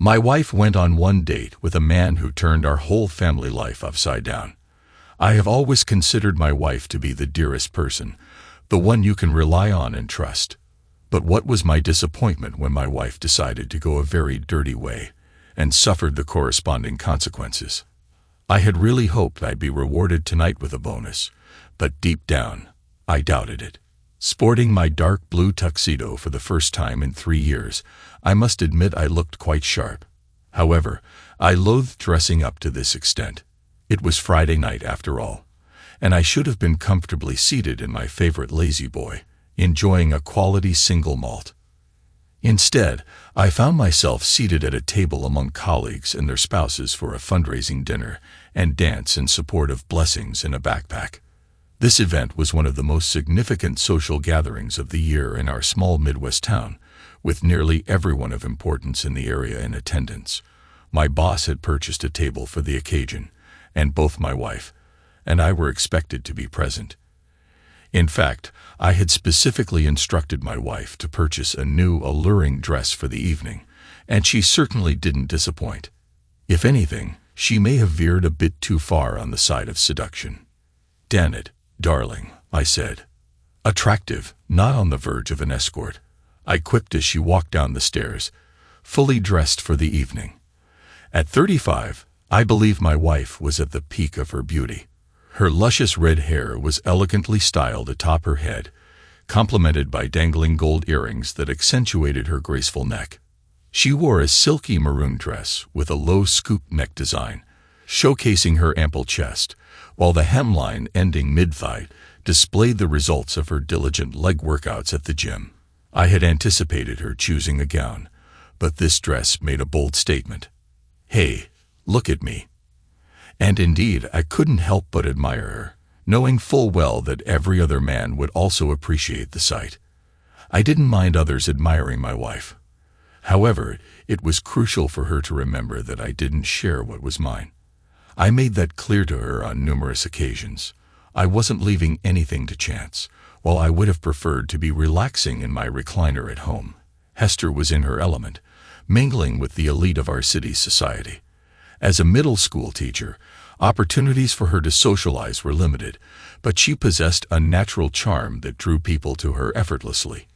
My wife went on one date with a man who turned our whole family life upside down. I have always considered my wife to be the dearest person, the one you can rely on and trust. But what was my disappointment when my wife decided to go a very dirty way and suffered the corresponding consequences. I had really hoped I'd be rewarded tonight with a bonus, but deep down, I doubted it. Sporting my dark blue tuxedo for the first time in 3 years, I must admit I looked quite sharp. However, I loathed dressing up to this extent. It was Friday night after all, and I should have been comfortably seated in my favorite lazy boy, enjoying a quality single malt. Instead, I found myself seated at a table among colleagues and their spouses for a fundraising dinner and dance in support of blessings in a backpack. This event was one of the most significant social gatherings of the year in our small Midwest town, with nearly everyone of importance in the area in attendance. My boss had purchased a table for the occasion, and both my wife and I were expected to be present. In fact, I had specifically instructed my wife to purchase a new, alluring dress for the evening, and she certainly didn't disappoint. If anything, she may have veered a bit too far on the side of seduction. "Damn it, darling," I said. "Attractive, not on the verge of an escort," I quipped as she walked down the stairs, fully dressed for the evening. At 35, I believe my wife was at the peak of her beauty. Her luscious red hair was elegantly styled atop her head, complemented by dangling gold earrings that accentuated her graceful neck. She wore a silky maroon dress with a low scoop neck design, showcasing her ample chest, while the hemline ending mid-thigh displayed the results of her diligent leg workouts at the gym. I had anticipated her choosing a gown, but this dress made a bold statement. "Hey, look at me." And indeed, I couldn't help but admire her, knowing full well that every other man would also appreciate the sight. I didn't mind others admiring my wife. However, it was crucial for her to remember that I didn't share what was mine. I made that clear to her on numerous occasions. I wasn't leaving anything to chance. While I would have preferred to be relaxing in my recliner at home, Hester was in her element, mingling with the elite of our city's society. As a middle school teacher, opportunities for her to socialize were limited, but she possessed a natural charm that drew people to her effortlessly.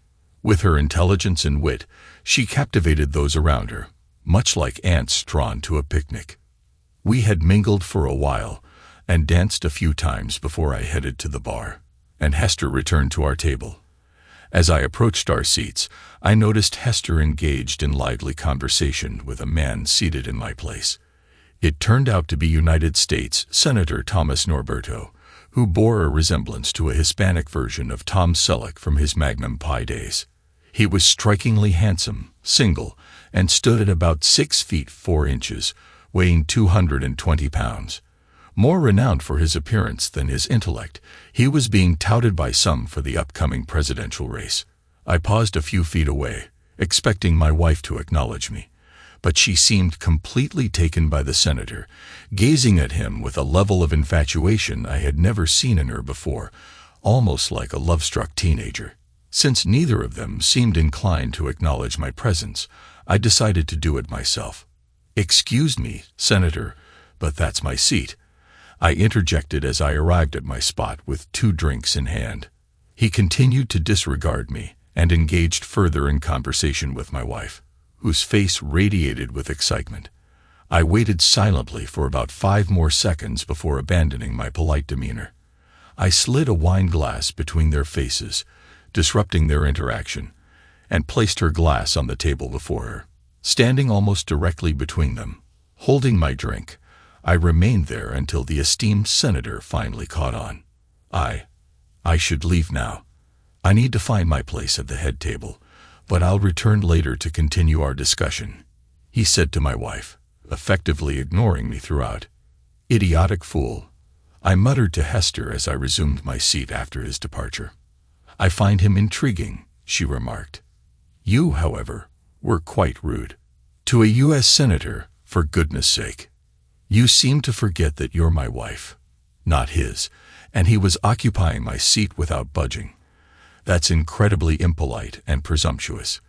With her intelligence and wit, she captivated those around her, much like ants drawn to a picnic. We had mingled for a while and danced a few times before I headed to the bar, and Hester returned to our table. As I approached our seats, I noticed Hester engaged in lively conversation with a man seated in my place. It turned out to be United States Senator Thomas Norberto, who bore a resemblance to a Hispanic version of Tom Selleck from his Magnum Pie days. He was strikingly handsome, single, and stood at about 6 feet 4 inches, weighing 220 pounds. More renowned for his appearance than his intellect, he was being touted by some for the upcoming presidential race. I paused a few feet away, expecting my wife to acknowledge me, but she seemed completely taken by the senator, gazing at him with a level of infatuation I had never seen in her before, almost like a love-struck teenager. Since neither of them seemed inclined to acknowledge my presence, I decided to do it myself. "Excuse me, Senator, but that's my seat," I interjected as I arrived at my spot with 2 drinks in hand. He continued to disregard me and engaged further in conversation with my wife, whose face radiated with excitement. I waited silently for about 5 more seconds before abandoning my polite demeanor. I slid a wine glass between their faces, disrupting their interaction, and placed her glass on the table before her. Standing almost directly between them, holding my drink, I remained there until the esteemed senator finally caught on. I should leave now. I need to find my place at the head table, but I'll return later to continue our discussion," he said to my wife, effectively ignoring me throughout. "Idiotic fool," I muttered to Hester as I resumed my seat after his departure. "I find him intriguing," she remarked. "You, however, were quite rude. To a U.S. senator, for goodness sake. You seem to forget that you're my wife, not his, and he was occupying my seat without budging. That's incredibly impolite and presumptuous,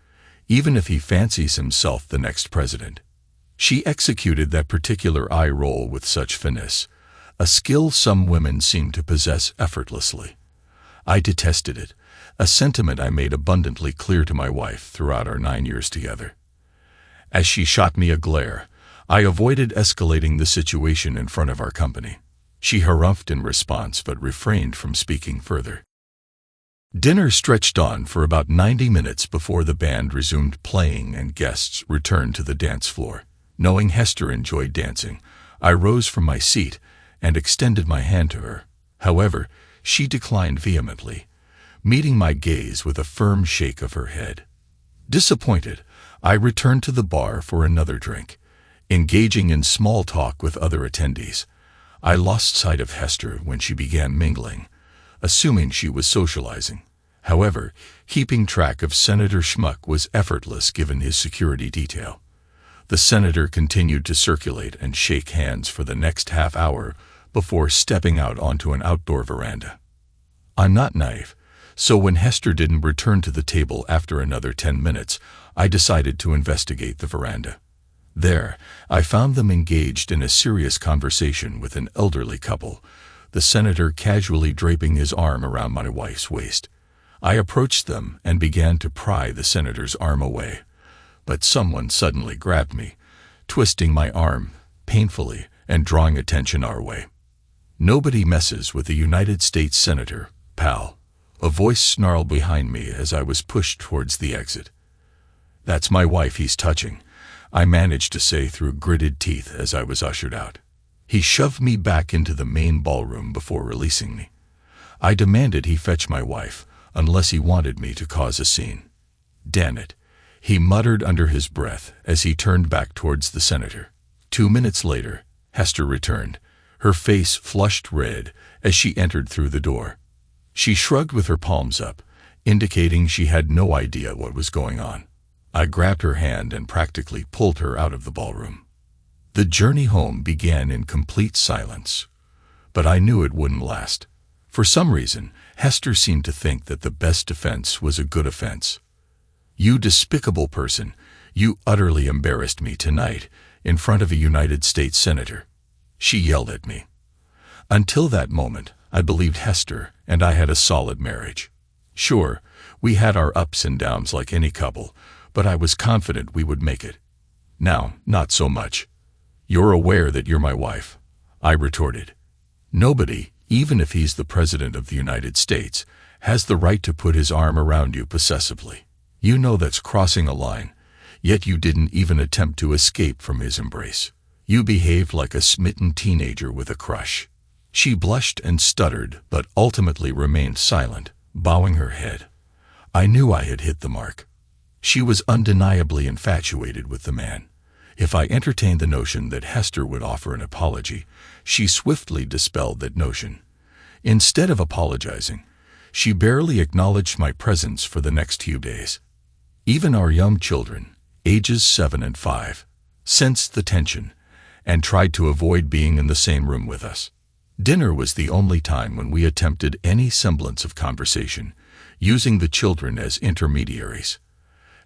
even if he fancies himself the next president. She executed that particular eye roll with such finesse, a skill some women seem to possess effortlessly. I detested it, a sentiment I made abundantly clear to my wife throughout our 9 years together. As she shot me a glare, I avoided escalating the situation in front of our company. She harumphed in response but refrained from speaking further. Dinner stretched on for about 90 minutes before the band resumed playing and guests returned to the dance floor. Knowing Hester enjoyed dancing, I rose from my seat and extended my hand to her. However, she declined vehemently, meeting my gaze with a firm shake of her head. Disappointed, I returned to the bar for another drink. Engaging in small talk with other attendees, I lost sight of Hester when she began mingling, assuming she was socializing. However, keeping track of Senator Schmuck was effortless given his security detail. The senator continued to circulate and shake hands for the next half hour before stepping out onto an outdoor veranda. I'm not naive, so when Hester didn't return to the table after another 10 minutes, I decided to investigate the veranda. There, I found them engaged in a serious conversation with an elderly couple, the senator casually draping his arm around my wife's waist. I approached them and began to pry the senator's arm away, but someone suddenly grabbed me, twisting my arm painfully and drawing attention our way. "Nobody messes with a United States Senator, pal," a voice snarled behind me as I was pushed towards the exit. "That's my wife he's touching," I managed to say through gritted teeth as I was ushered out. He shoved me back into the main ballroom before releasing me. I demanded he fetch my wife, unless he wanted me to cause a scene. "Damn it," he muttered under his breath as he turned back towards the senator. 2 minutes later, Hester returned, her face flushed red as she entered through the door. She shrugged with her palms up, indicating she had no idea what was going on. I grabbed her hand and practically pulled her out of the ballroom. The journey home began in complete silence, but I knew it wouldn't last. For some reason, Hester seemed to think that the best defense was a good offense. "You despicable person, you utterly embarrassed me tonight in front of a United States Senator," she yelled at me. Until that moment, I believed Hester and I had a solid marriage. Sure, we had our ups and downs like any couple, but I was confident we would make it. Now, not so much. "You're aware that you're my wife," I retorted. "Nobody, even if he's the President of the United States, has the right to put his arm around you possessively. You know that's crossing a line, yet you didn't even attempt to escape from his embrace. You behaved like a smitten teenager with a crush." She blushed and stuttered, but ultimately remained silent, bowing her head. I knew I had hit the mark. She was undeniably infatuated with the man. If I entertained the notion that Hester would offer an apology, she swiftly dispelled that notion. Instead of apologizing, she barely acknowledged my presence for the next few days. Even our young children, ages 7 and 5, sensed the tension and tried to avoid being in the same room with us. Dinner was the only time when we attempted any semblance of conversation, using the children as intermediaries.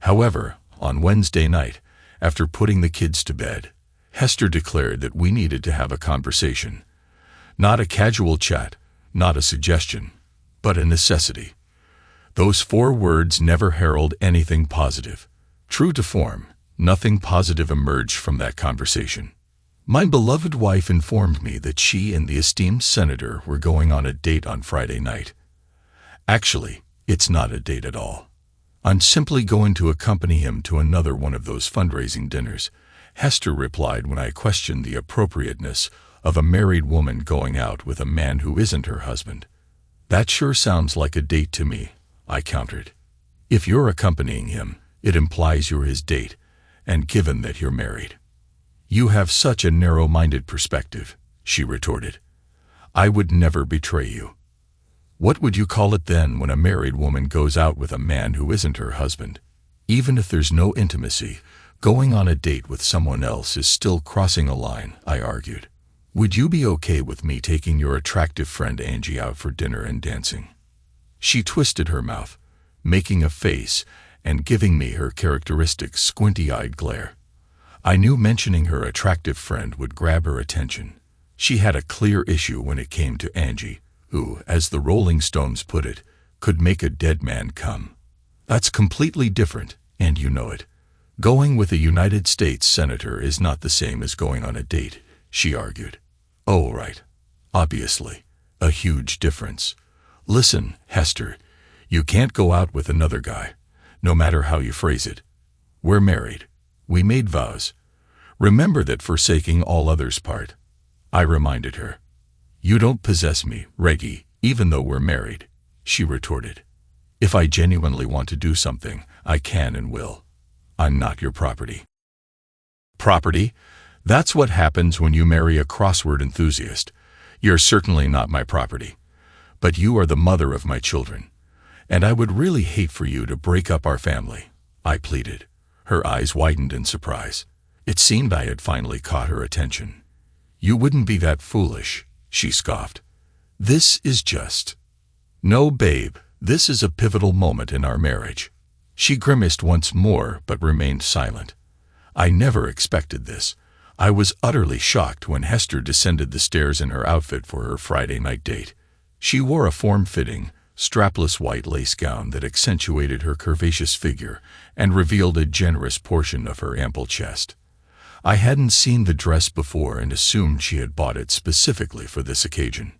However, on Wednesday night, after putting the kids to bed, Hester declared that we needed to have a conversation. Not a casual chat, not a suggestion, but a necessity. Those 4 words never herald anything positive. True to form, nothing positive emerged from that conversation. My beloved wife informed me that she and the esteemed senator were going on a date on Friday night. Actually, it's not a date at all. "I'm simply going to accompany him to another one of those fundraising dinners," Hester replied when I questioned the appropriateness of a married woman going out with a man who isn't her husband. "That sure sounds like a date to me," I countered. "If you're accompanying him, it implies you're his date, and given that you're married." "You have such a narrow-minded perspective," she retorted. "I would never betray you." "What would you call it then when a married woman goes out with a man who isn't her husband? Even if there's no intimacy, going on a date with someone else is still crossing a line," I argued. "Would you be okay with me taking your attractive friend Angie out for dinner and dancing?" She twisted her mouth, making a face and giving me her characteristic squinty-eyed glare. I knew mentioning her attractive friend would grab her attention. She had a clear issue when it came to Angie, who, as the Rolling Stones put it, could make a dead man come. That's completely different, and you know it. Going with a United States senator is not the same as going on a date, she argued. Oh, right. Obviously. A huge difference. Listen, Hester, you can't go out with another guy, no matter how you phrase it. We're married. We made vows. Remember that forsaking all others part. I reminded her. You don't possess me, Reggie, even though we're married, she retorted. If I genuinely want to do something, I can and will. I'm not your property. Property? That's what happens when you marry a crossword enthusiast. You're certainly not my property. But you are the mother of my children. And I would really hate for you to break up our family, I pleaded. Her eyes widened in surprise. It seemed I had finally caught her attention. You wouldn't be that foolish, she scoffed. This is just... No, babe, this is a pivotal moment in our marriage. She grimaced once more but remained silent. I never expected this. I was utterly shocked when Hester descended the stairs in her outfit for her Friday night date. She wore a form-fitting, strapless white lace gown that accentuated her curvaceous figure and revealed a generous portion of her ample chest. I hadn't seen the dress before and assumed she had bought it specifically for this occasion.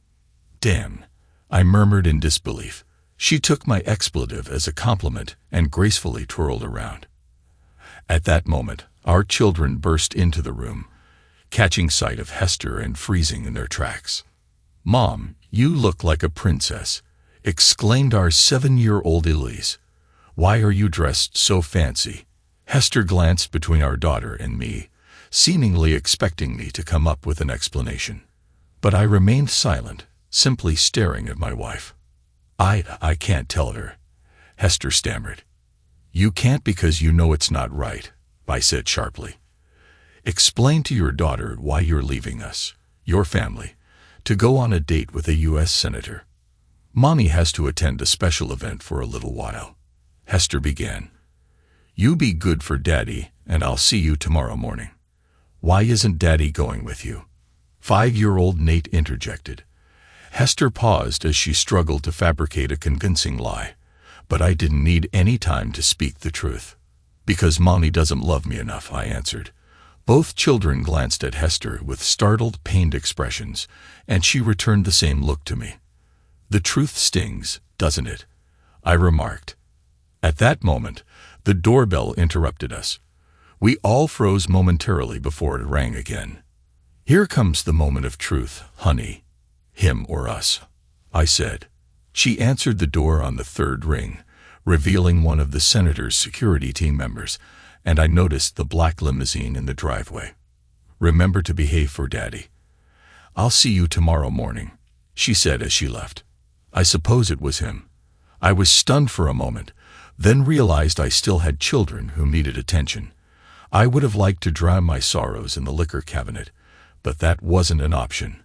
Damn, I murmured in disbelief. She took my expletive as a compliment and gracefully twirled around. At that moment, our children burst into the room, catching sight of Hester and freezing in their tracks. Mom, you look like a princess, exclaimed our 7-year-old Elise. Why are you dressed so fancy? Hester glanced between our daughter and me, seemingly expecting me to come up with an explanation. But I remained silent, simply staring at my wife. I can't tell her, Hester stammered. You can't because you know it's not right, I said sharply. Explain to your daughter why you're leaving us, your family, to go on a date with a U.S. senator. Mommy has to attend a special event for a little while. Hester began. You be good for Daddy, and I'll see you tomorrow morning. Why isn't Daddy going with you? 5-year-old Nate interjected. Hester paused as she struggled to fabricate a convincing lie, but I didn't need any time to speak the truth. Because Mommy doesn't love me enough, I answered. Both children glanced at Hester with startled, pained expressions, and she returned the same look to me. The truth stings, doesn't it? I remarked. At that moment, the doorbell interrupted us. We all froze momentarily before it rang again. Here comes the moment of truth, honey. Him or us, I said. She answered the door on the third ring, revealing one of the senator's security team members, and I noticed the black limousine in the driveway. Remember to behave for Daddy. I'll see you tomorrow morning, she said as she left. I suppose it was him. I was stunned for a moment, then realized I still had children who needed attention. I would have liked to drown my sorrows in the liquor cabinet, but that wasn't an option.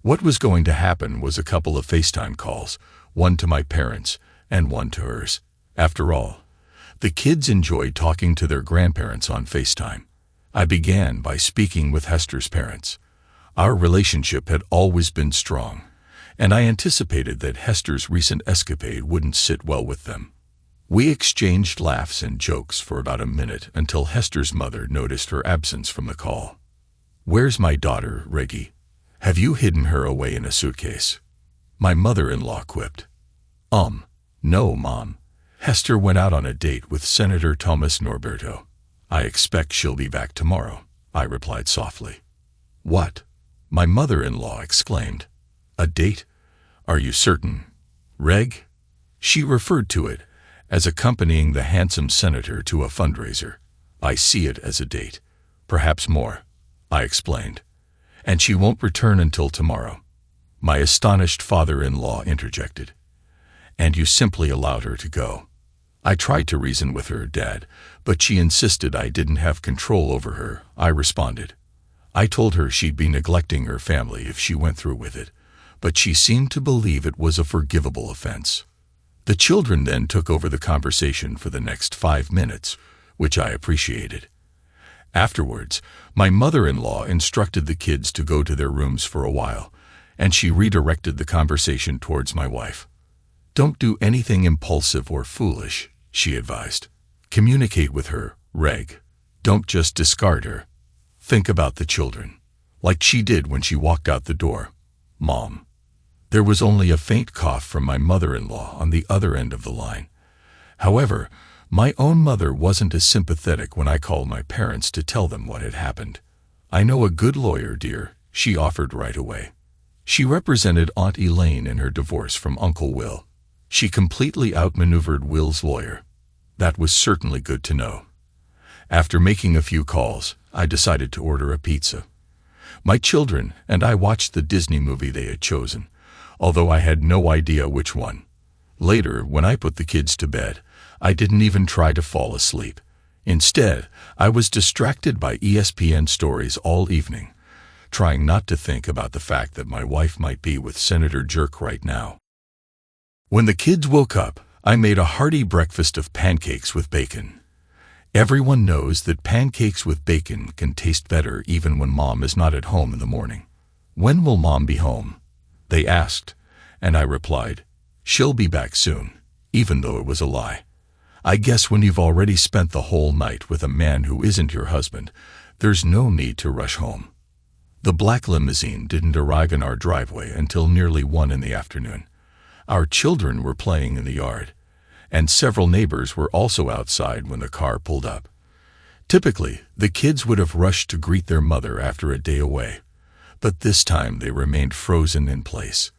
What was going to happen was a couple of FaceTime calls, one to my parents and one to hers. After all, the kids enjoyed talking to their grandparents on FaceTime. I began by speaking with Hester's parents. Our relationship had always been strong, and I anticipated that Hester's recent escapade wouldn't sit well with them. We exchanged laughs and jokes for about a minute until Hester's mother noticed her absence from the call. Where's my daughter, Reggie? Have you hidden her away in a suitcase? My mother-in-law quipped. No, Mom. Hester went out on a date with Senator Thomas Norberto. I expect she'll be back tomorrow, I replied softly. What? My mother-in-law exclaimed. A date? Are you certain? Reg? She referred to it as accompanying the handsome senator to a fundraiser. I see it as a date. Perhaps more, I explained. And she won't return until tomorrow. My astonished father-in-law interjected. And you simply allowed her to go. I tried to reason with her, Dad, but she insisted I didn't have control over her, I responded. I told her she'd be neglecting her family if she went through with it, but she seemed to believe it was a forgivable offense. The children then took over the conversation for the next 5 minutes, which I appreciated. Afterwards, my mother-in-law instructed the kids to go to their rooms for a while, and she redirected the conversation towards my wife. Don't do anything impulsive or foolish, she advised. Communicate with her, Reg. Don't just discard her. Think about the children, like she did when she walked out the door. Mom. There was only a faint cough from my mother-in-law on the other end of the line. However, my own mother wasn't as sympathetic when I called my parents to tell them what had happened. I know a good lawyer, dear, she offered right away. She represented Aunt Elaine in her divorce from Uncle Will. She completely outmaneuvered Will's lawyer. That was certainly good to know. After making a few calls, I decided to order a pizza. My children and I watched the Disney movie they had chosen, although I had no idea which one. Later, when I put the kids to bed, I didn't even try to fall asleep. Instead, I was distracted by ESPN stories all evening, trying not to think about the fact that my wife might be with Senator Jerk right now. When the kids woke up, I made a hearty breakfast of pancakes with bacon. Everyone knows that pancakes with bacon can taste better even when Mom is not at home in the morning. When will Mom be home? They asked, and I replied, she'll be back soon, even though it was a lie. I guess when you've already spent the whole night with a man who isn't your husband, there's no need to rush home. The black limousine didn't arrive in our driveway until nearly 1 in the afternoon. Our children were playing in the yard, and several neighbors were also outside when the car pulled up. Typically, the kids would have rushed to greet their mother after a day away, but this time they remained frozen in place.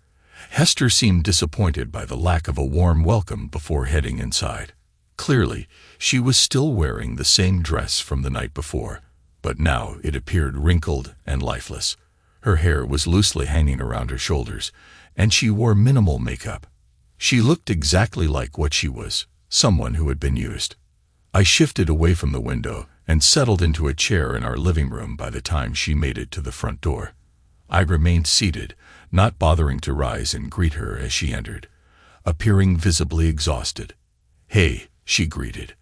Hester seemed disappointed by the lack of a warm welcome before heading inside. Clearly, she was still wearing the same dress from the night before, but now it appeared wrinkled and lifeless. Her hair was loosely hanging around her shoulders, and she wore minimal makeup. She looked exactly like what she was, someone who had been used. I shifted away from the window and settled into a chair in our living room by the time she made it to the front door. I remained seated, not bothering to rise and greet her as she entered, appearing visibly exhausted. Hey, she greeted.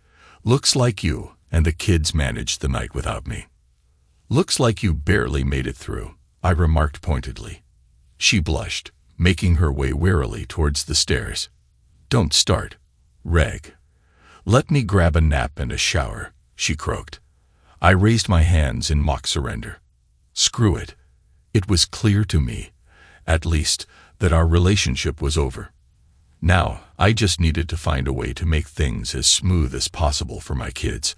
Looks like you and the kids managed the night without me. Looks like you barely made it through, I remarked pointedly. She blushed, making her way warily towards the stairs. Don't start, Reg. Let me grab a nap and a shower, she croaked. I raised my hands in mock surrender. Screw it. It was clear to me, at least, that our relationship was over. Now, I just needed to find a way to make things as smooth as possible for my kids.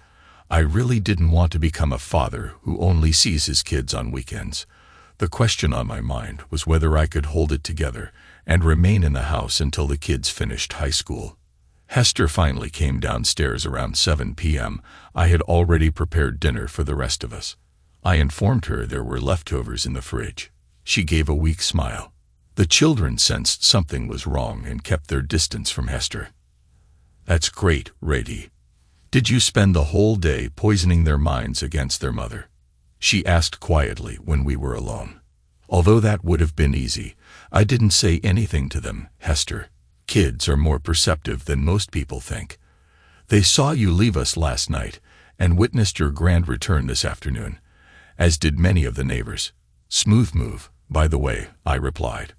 I really didn't want to become a father who only sees his kids on weekends. The question on my mind was whether I could hold it together and remain in the house until the kids finished high school. Hester finally came downstairs around 7 p.m. I had already prepared dinner for the rest of us. I informed her there were leftovers in the fridge. She gave a weak smile. The children sensed something was wrong and kept their distance from Hester. That's great, Rady. Did you spend the whole day poisoning their minds against their mother? She asked quietly when we were alone. Although that would have been easy, I didn't say anything to them, Hester. Kids are more perceptive than most people think. They saw you leave us last night and witnessed your grand return this afternoon, as did many of the neighbors. Smooth move, by the way, I replied.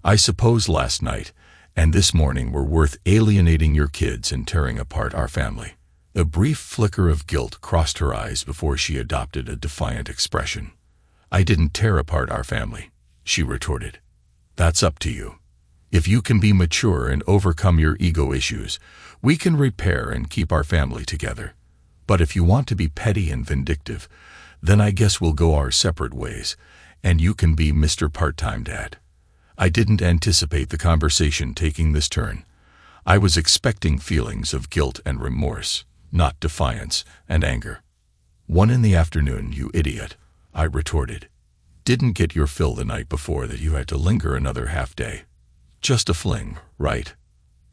I suppose last night and this morning were worth alienating your kids and tearing apart our family. A brief flicker of guilt crossed her eyes before she adopted a defiant expression. I didn't tear apart our family, she retorted. That's up to you. If you can be mature and overcome your ego issues, we can repair and keep our family together. But if you want to be petty and vindictive, then I guess we'll go our separate ways, and you can be Mr. Part-Time Dad. I didn't anticipate the conversation taking this turn. I was expecting feelings of guilt and remorse, not defiance and anger. 1 in the afternoon, you idiot, I retorted. Didn't get your fill the night before that you had to linger another half day. Just a fling, right?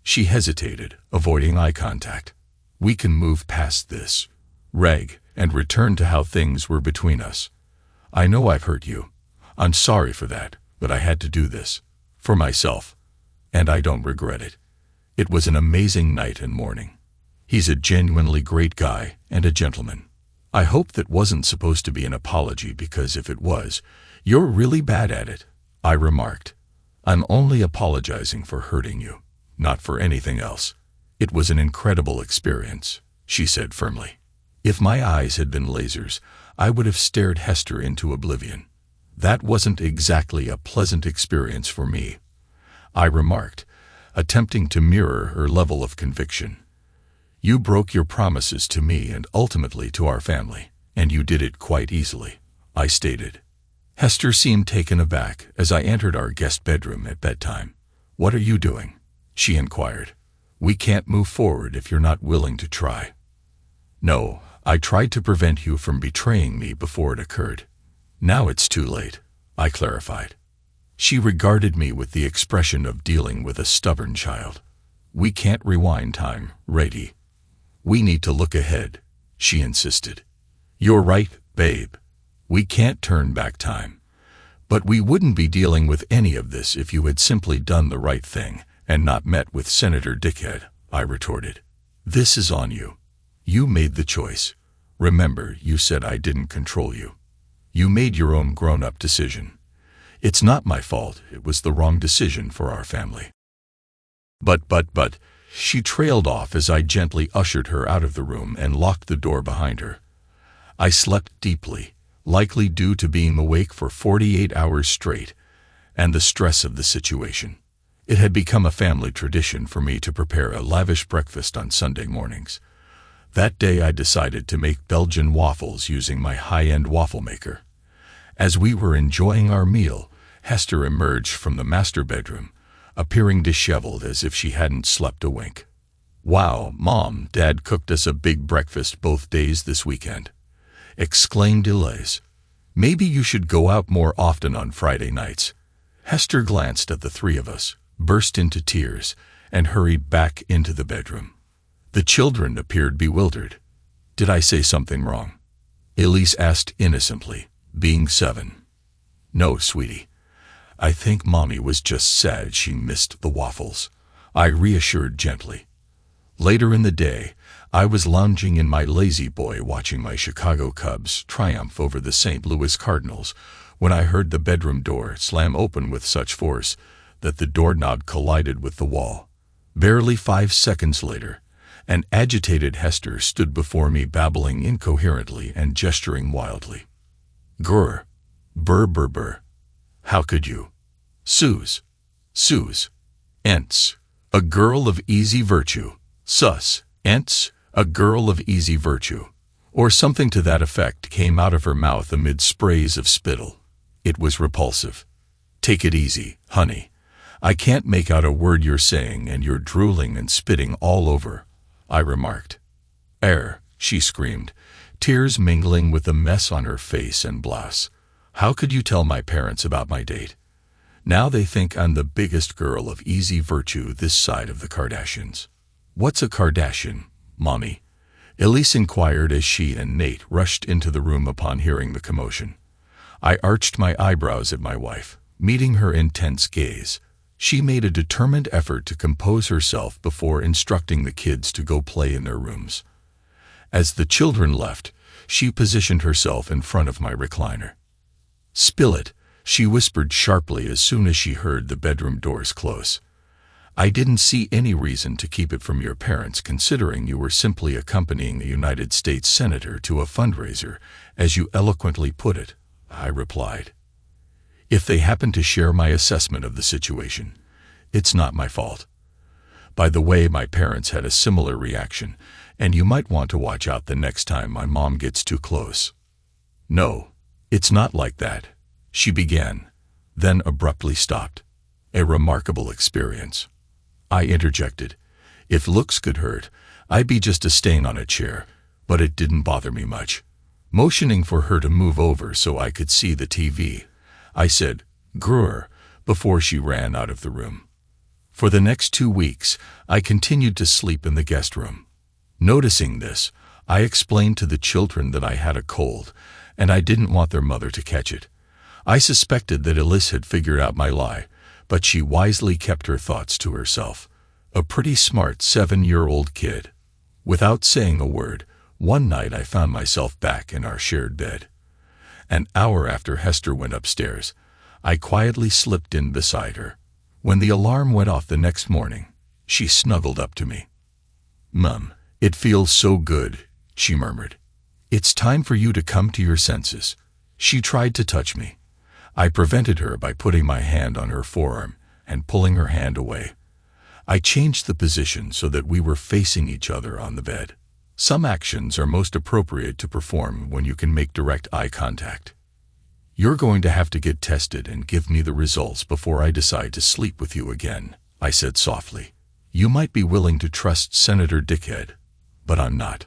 She hesitated, avoiding eye contact. We can move past this, Reg, and return to how things were between us. I know I've hurt you. I'm sorry for that, but I had to do this. For myself. And I don't regret it. It was an amazing night and morning. He's a genuinely great guy and a gentleman. I hope that wasn't supposed to be an apology, because if it was, you're really bad at it, I remarked. I'm only apologizing for hurting you, not for anything else. It was an incredible experience, she said firmly. If my eyes had been lasers, I would have stared Hester into oblivion. That wasn't exactly a pleasant experience for me, I remarked, attempting to mirror her level of conviction. You broke your promises to me and ultimately to our family, and you did it quite easily, I stated. Hester seemed taken aback as I entered our guest bedroom at bedtime. What are you doing? She inquired. We can't move forward if you're not willing to try. No, I tried to prevent you from betraying me before it occurred. Now it's too late, I clarified. She regarded me with the expression of dealing with a stubborn child. We can't rewind time, Rady. We need to look ahead, she insisted. You're right, babe. We can't turn back time. But we wouldn't be dealing with any of this if you had simply done the right thing and not met with Senator Dickhead, I retorted. This is on you. You made the choice. Remember, you said I didn't control you. You made your own grown-up decision. It's not my fault. It was the wrong decision for our family. But, she trailed off as I gently ushered her out of the room and locked the door behind her. I slept deeply, likely due to being awake for 48 hours straight, and the stress of the situation. It had become a family tradition for me to prepare a lavish breakfast on Sunday mornings. That day I decided to make Belgian waffles using my high-end waffle maker. As we were enjoying our meal, Hester emerged from the master bedroom, appearing disheveled as if she hadn't slept a wink. Wow, Mom, Dad cooked us a big breakfast both days this weekend, exclaimed Elias. Maybe you should go out more often on Friday nights. Hester glanced at the three of us, burst into tears, and hurried back into the bedroom. The children appeared bewildered. Did I say something wrong? Elise asked innocently, being 7. No, sweetie. I think Mommy was just sad she missed the waffles, I reassured gently. Later in the day, I was lounging in my lazy boy watching my Chicago Cubs triumph over the St. Louis Cardinals when I heard the bedroom door slam open with such force that the doorknob collided with the wall. Barely 5 seconds later, an agitated Hester stood before me babbling incoherently and gesturing wildly. Grr. Burr burr burr. How could you? Suze. Ents. A girl of easy virtue. Sus. Ents. A girl of easy virtue. Or something to that effect came out of her mouth amid sprays of spittle. It was repulsive. Take it easy, honey. I can't make out a word you're saying and you're drooling and spitting all over, I remarked. She screamed, tears mingling with the mess on her face and blouse. How could you tell my parents about my date? Now they think I'm the biggest girl of easy virtue this side of the Kardashians. What's a Kardashian, Mommy? Elise inquired as she and Nate rushed into the room upon hearing the commotion. I arched my eyebrows at my wife, meeting her intense gaze. She made a determined effort to compose herself before instructing the kids to go play in their rooms. As the children left, she positioned herself in front of my recliner. Spill it, she whispered sharply as soon as she heard the bedroom doors close. I didn't see any reason to keep it from your parents, considering you were simply accompanying a United States Senator to a fundraiser, as you eloquently put it, I replied. If they happen to share my assessment of the situation, it's not my fault. By the way, my parents had a similar reaction, and you might want to watch out the next time my mom gets too close. No, it's not like that, she began, then abruptly stopped. A remarkable experience. I interjected. If looks could hurt, I'd be just a stain on a chair, but it didn't bother me much. Motioning for her to move over so I could see the TV, I said, "Grr," before she ran out of the room. For the next 2 weeks, I continued to sleep in the guest room. Noticing this, I explained to the children that I had a cold, and I didn't want their mother to catch it. I suspected that Elise had figured out my lie, but she wisely kept her thoughts to herself. A pretty smart 7-year-old kid. Without saying a word, One night I found myself back in our shared bed. An hour after Hester went upstairs, I quietly slipped in beside her. When the alarm went off the next morning, she snuggled up to me. "Mum, it feels so good," she murmured. "It's time for you to come to your senses." She tried to touch me. I prevented her by putting my hand on her forearm and pulling her hand away. I changed the position so that we were facing each other on the bed. Some actions are most appropriate to perform when you can make direct eye contact. "You're going to have to get tested and give me the results before I decide to sleep with you again," I said softly. "You might be willing to trust Senator Dickhead, but I'm not."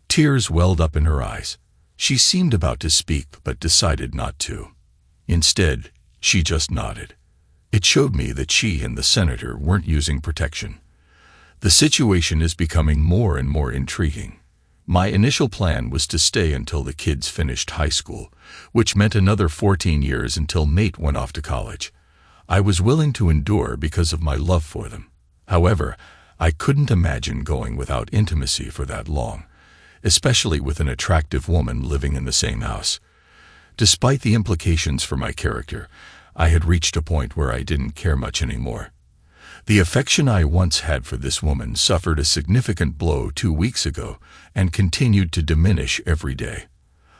Tears welled up in her eyes. She seemed about to speak but decided not to. Instead, she just nodded. It showed me that she and the senator weren't using protection. The situation is becoming more and more intriguing. My initial plan was to stay until the kids finished high school, which meant another 14 years until Nate went off to college. I was willing to endure because of my love for them. However, I couldn't imagine going without intimacy for that long, especially with an attractive woman living in the same house. Despite the implications for my character, I had reached a point where I didn't care much anymore. The affection I once had for this woman suffered a significant blow 2 weeks ago and continued to diminish every day.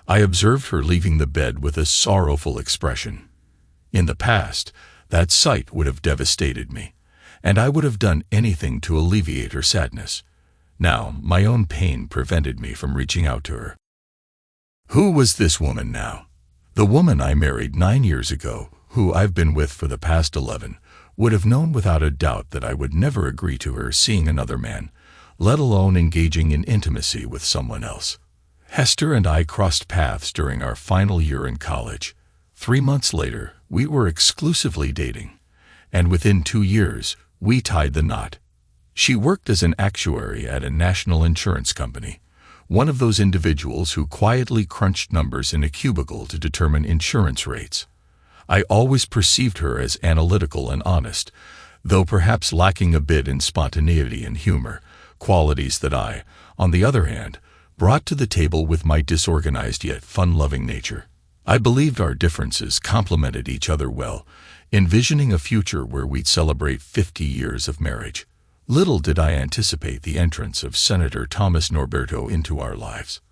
I observed her leaving the bed with a sorrowful expression. In the past, that sight would have devastated me, and I would have done anything to alleviate her sadness. Now, my own pain prevented me from reaching out to her. Who was this woman now? The woman I married 9 years ago, who I've been with for the past 11, would have known without a doubt that I would never agree to her seeing another man, let alone engaging in intimacy with someone else. Hester and I crossed paths during our final year in college. 3 months later, we were exclusively dating, and within 2 years, we tied the knot. She worked as an actuary at a national insurance company, one of those individuals who quietly crunched numbers in a cubicle to determine insurance rates. I always perceived her as analytical and honest, though perhaps lacking a bit in spontaneity and humor, qualities that I, on the other hand, brought to the table with my disorganized yet fun-loving nature. I believed our differences complemented each other well, envisioning a future where we'd celebrate 50 years of marriage. Little did I anticipate the entrance of Senator Thomas Norberto into our lives.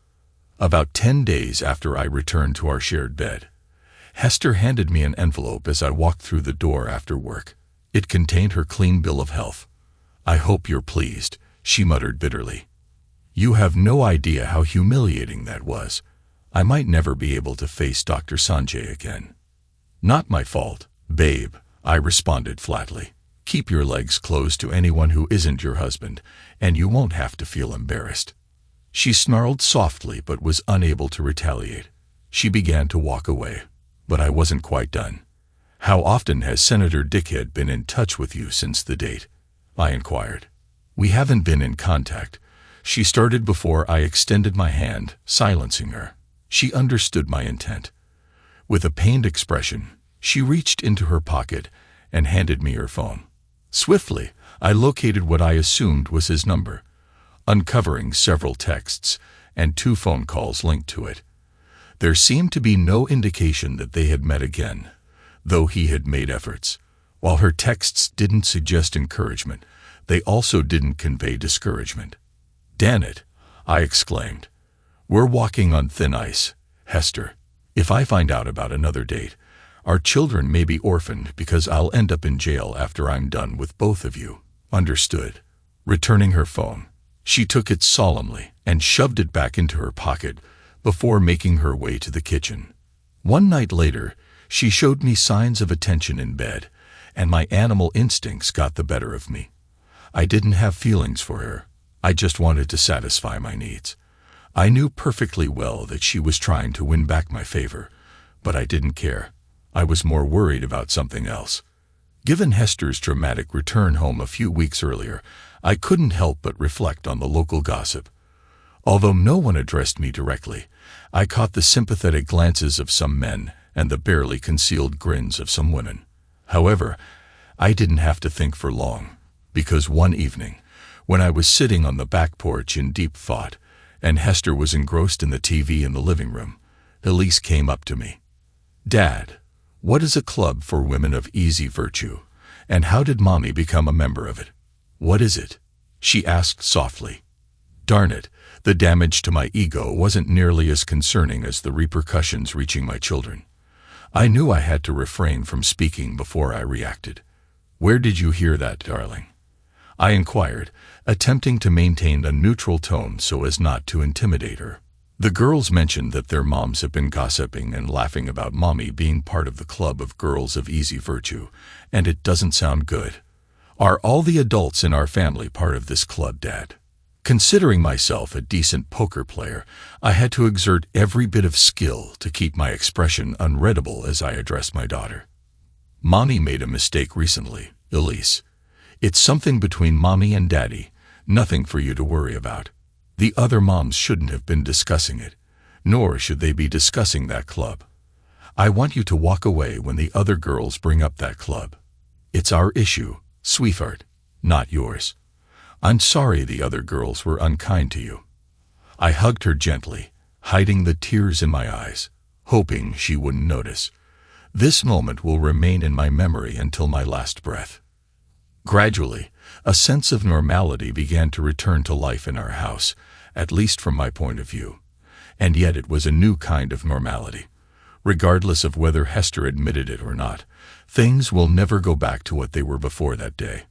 About 10 days after I returned to our shared bed, Hester handed me an envelope as I walked through the door after work. It contained her clean bill of health. "I hope you're pleased," she muttered bitterly. "You have no idea how humiliating that was. I might never be able to face Dr. Sanjay again." "Not my fault, babe," I responded flatly. "Keep your legs closed to anyone who isn't your husband, and you won't have to feel embarrassed." She snarled softly but was unable to retaliate. She began to walk away, but I wasn't quite done. "How often has Senator Dickhead been in touch with you since the date?" I inquired. "We haven't been in contact," she started before I extended my hand, silencing her. She understood my intent. With a pained expression, she reached into her pocket and handed me her phone. Swiftly, I located what I assumed was his number, uncovering several texts and 2 phone calls linked to it. There seemed to be no indication that they had met again, though he had made efforts. While her texts didn't suggest encouragement, they also didn't convey discouragement. "Damn it," I exclaimed. "We're walking on thin ice, Hester. If I find out about another date, our children may be orphaned because I'll end up in jail after I'm done with both of you." "Understood." Returning her phone, she took it solemnly and shoved it back into her pocket before making her way to the kitchen. One night later, she showed me signs of attention in bed, and my animal instincts got the better of me. I didn't have feelings for her. I just wanted to satisfy my needs. I knew perfectly well that she was trying to win back my favor, but I didn't care. I was more worried about something else. Given Hester's dramatic return home a few weeks earlier, I couldn't help but reflect on the local gossip. Although no one addressed me directly, I caught the sympathetic glances of some men and the barely concealed grins of some women. However, I didn't have to think for long, because one evening, when I was sitting on the back porch in deep thought, and Hester was engrossed in the TV in the living room. Elise came up to me. "Dad, what is a club for women of easy virtue, and how did Mommy become a member of it?" "What is it?" she asked softly. Darn it, the damage to my ego wasn't nearly as concerning as the repercussions reaching my children. I knew I had to refrain from speaking before I reacted. "Where did you hear that, darling?" I inquired, attempting to maintain a neutral tone so as not to intimidate her. "The girls mentioned that their moms have been gossiping and laughing about Mommy being part of the club of girls of easy virtue, and it doesn't sound good." "Are all the adults in our family part of this club, Dad?" Considering myself a decent poker player, I had to exert every bit of skill to keep my expression unreadable as I addressed my daughter. "Mommy made a mistake recently, Elise. It's something between Mommy and Daddy, nothing for you to worry about. The other moms shouldn't have been discussing it, nor should they be discussing that club. I want you to walk away when the other girls bring up that club. It's our issue, sweetheart, not yours. I'm sorry the other girls were unkind to you." I hugged her gently, hiding the tears in my eyes, hoping she wouldn't notice. This moment will remain in my memory until my last breath. Gradually, a sense of normality began to return to life in our house, at least from my point of view. And yet it was a new kind of normality. Regardless of whether Hester admitted it or not, things will never go back to what they were before that day.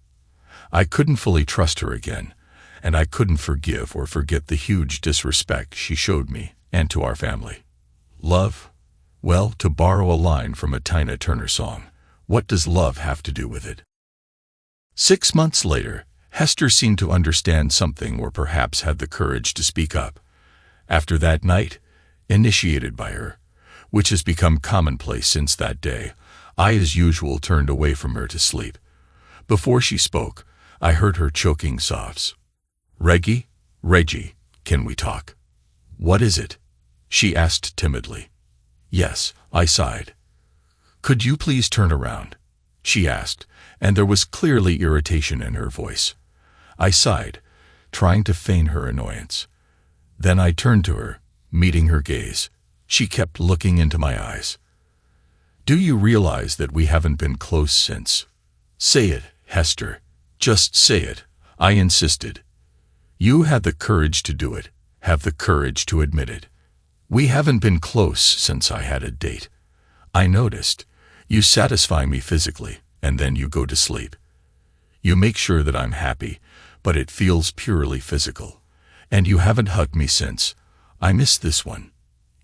I couldn't fully trust her again, and I couldn't forgive or forget the huge disrespect she showed me and to our family. Love? Well, to borrow a line from a Tina Turner song, what does love have to do with it? 6 months later, Hester seemed to understand something or perhaps had the courage to speak up. After that night, initiated by her, which has become commonplace since that day, I as usual turned away from her to sleep. Before she spoke, I heard her choking sobs. Reggie, can we talk?" "What is it?" she asked timidly. "Yes," I sighed. "Could you please turn around?" she asked, and there was clearly irritation in her voice. I sighed, trying to feign her annoyance. Then I turned to her, meeting her gaze. She kept looking into my eyes. "Do you realize that we haven't been close since?" "Say it, Hester. Just say it," I insisted. "You had the courage to do it. Have the courage to admit it. We haven't been close since I had a date. I noticed. You satisfy me physically, and then you go to sleep. You make sure that I'm happy, but it feels purely physical. And you haven't hugged me since. I miss this one.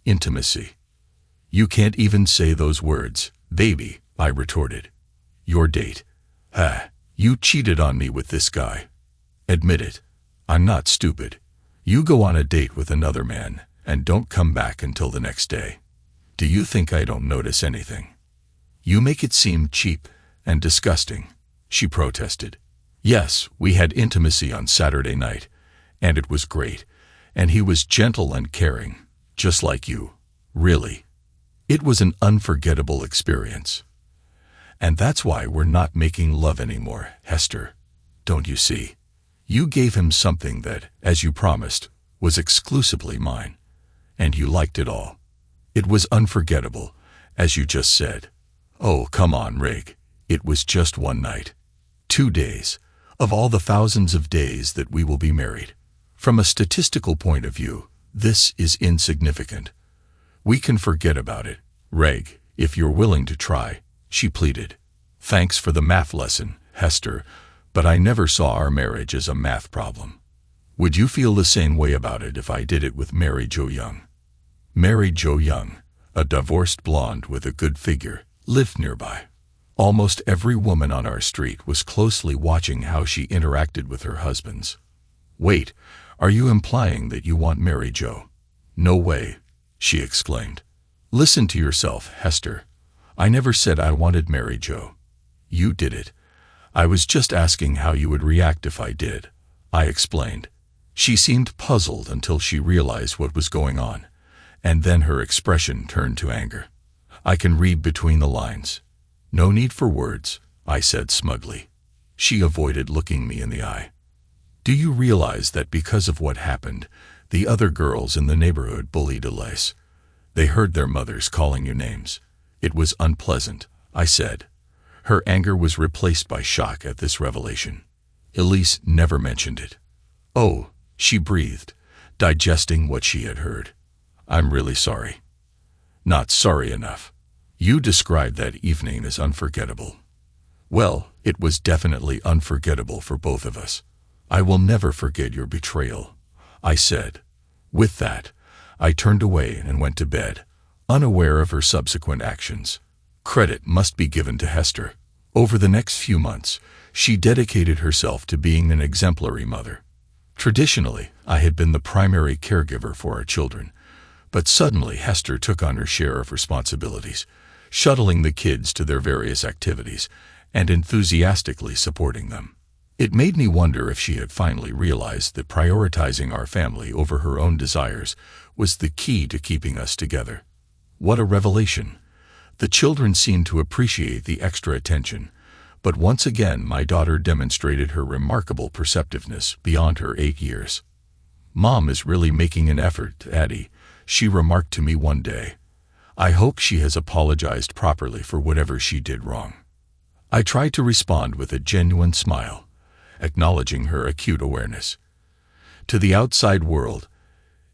Intimacy." "You can't even say those words, baby," I retorted. "Your date. You cheated on me with this guy. Admit it. I'm not stupid. You go on a date with another man and don't come back until the next day. Do you think I don't notice anything?" "You make it seem cheap and disgusting," she protested. "Yes, we had intimacy on Saturday night, and it was great, and he was gentle and caring, just like you. Really. It was an unforgettable experience. And that's why we're not making love anymore, Hester. Don't you see? You gave him something that, as you promised, was exclusively mine, and you liked it all. It was unforgettable, as you just said. Oh, come on, Rig. It was just one night. 2 days, of all the thousands of days that we will be married. From a statistical point of view, this is insignificant. We can forget about it, Reg, if you're willing to try," she pleaded. "Thanks for the math lesson, Hester, but I never saw our marriage as a math problem. Would you feel the same way about it if I did it with Mary Jo Young?" Mary Jo Young, a divorced blonde with a good figure, lived nearby. Almost every woman on our street was closely watching how she interacted with her husbands. "Wait, are you implying that you want Mary Jo?" "No way," she exclaimed. "Listen to yourself, Hester. I never said I wanted Mary Jo. You did it. I was just asking how you would react if I did," I explained. She seemed puzzled until she realized what was going on, and then her expression turned to anger. "I can read between the lines. No need for words," I said smugly. She avoided looking me in the eye. "Do you realize that because of what happened, The other girls in the neighborhood bullied Elise. They heard their mothers calling you names. It was unpleasant, I said. Her anger was replaced by shock at this revelation. Elise never mentioned it. Oh, she breathed, digesting what she had heard. I'm really sorry. Not sorry enough. You described that evening as unforgettable. Well, it was definitely unforgettable for both of us. I will never forget your betrayal, I said. With that, I turned away and went to bed, unaware of her subsequent actions. Credit must be given to Hester. Over the next few months, she dedicated herself to being an exemplary mother. Traditionally, I had been the primary caregiver for our children, but suddenly Hester took on her share of responsibilities, shuttling the kids to their various activities and enthusiastically supporting them. It made me wonder if she had finally realized that prioritizing our family over her own desires was the key to keeping us together. What a revelation! The children seemed to appreciate the extra attention, but once again my daughter demonstrated her remarkable perceptiveness beyond her 8 years. Mom is really making an effort, Addie, she remarked to me one day. I hope she has apologized properly for whatever she did wrong. I tried to respond with a genuine smile, acknowledging her acute awareness. To the outside world,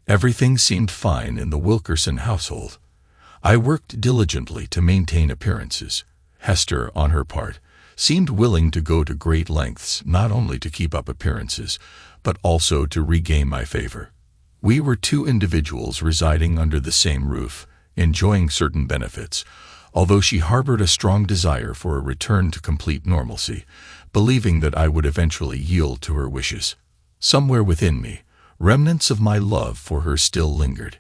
everything seemed fine in the Wilkerson household. I worked diligently to maintain appearances. Hester, on her part, seemed willing to go to great lengths not only to keep up appearances, but also to regain my favor. We were two individuals residing under the same roof, enjoying certain benefits, although she harbored a strong desire for a return to complete normalcy, believing that I would eventually yield to her wishes. Somewhere within me, remnants of my love for her still lingered.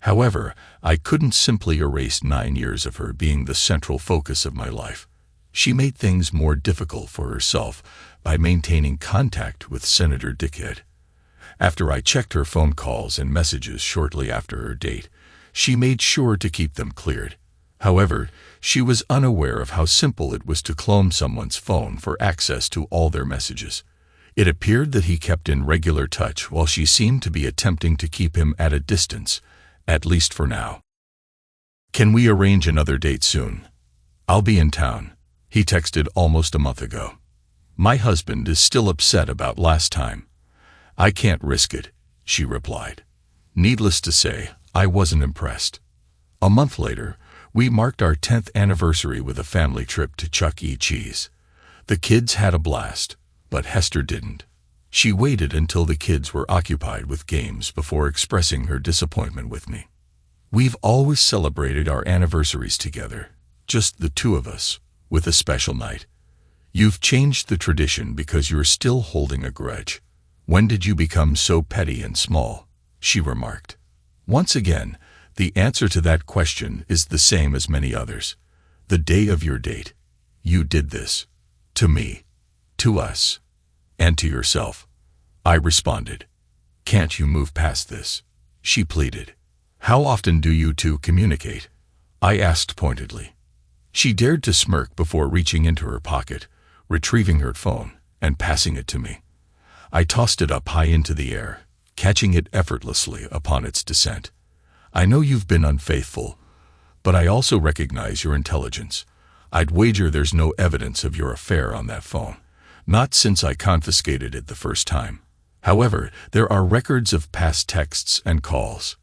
However, I couldn't simply erase 9 years of her being the central focus of my life. She made things more difficult for herself by maintaining contact with Senator Dickhead. After I checked her phone calls and messages shortly after her date, she made sure to keep them cleared. However, she was unaware of how simple it was to clone someone's phone for access to all their messages. It appeared that he kept in regular touch while she seemed to be attempting to keep him at a distance, at least for now. Can we arrange another date soon? I'll be in town, he texted almost a month ago. My husband is still upset about last time. I can't risk it, she replied. Needless to say, I wasn't impressed. A month later, we marked our 10th anniversary with a family trip to Chuck E. Cheese. The kids had a blast, but Hester didn't. She waited until the kids were occupied with games before expressing her disappointment with me. We've always celebrated our anniversaries together, just the two of us, with a special night. You've changed the tradition because you're still holding a grudge. When did you become so petty and small? She remarked. Once again, the answer to that question is the same as many others. The day of your date, you did this. To me, to us, and to yourself. I responded. Can't you move past this? She pleaded. How often do you two communicate? I asked pointedly. She dared to smirk before reaching into her pocket, retrieving her phone, and passing it to me. I tossed it up high into the air, catching it effortlessly upon its descent. I know you've been unfaithful, but I also recognize your intelligence. I'd wager there's no evidence of your affair on that phone, not since I confiscated it the first time. However, there are records of past texts and calls.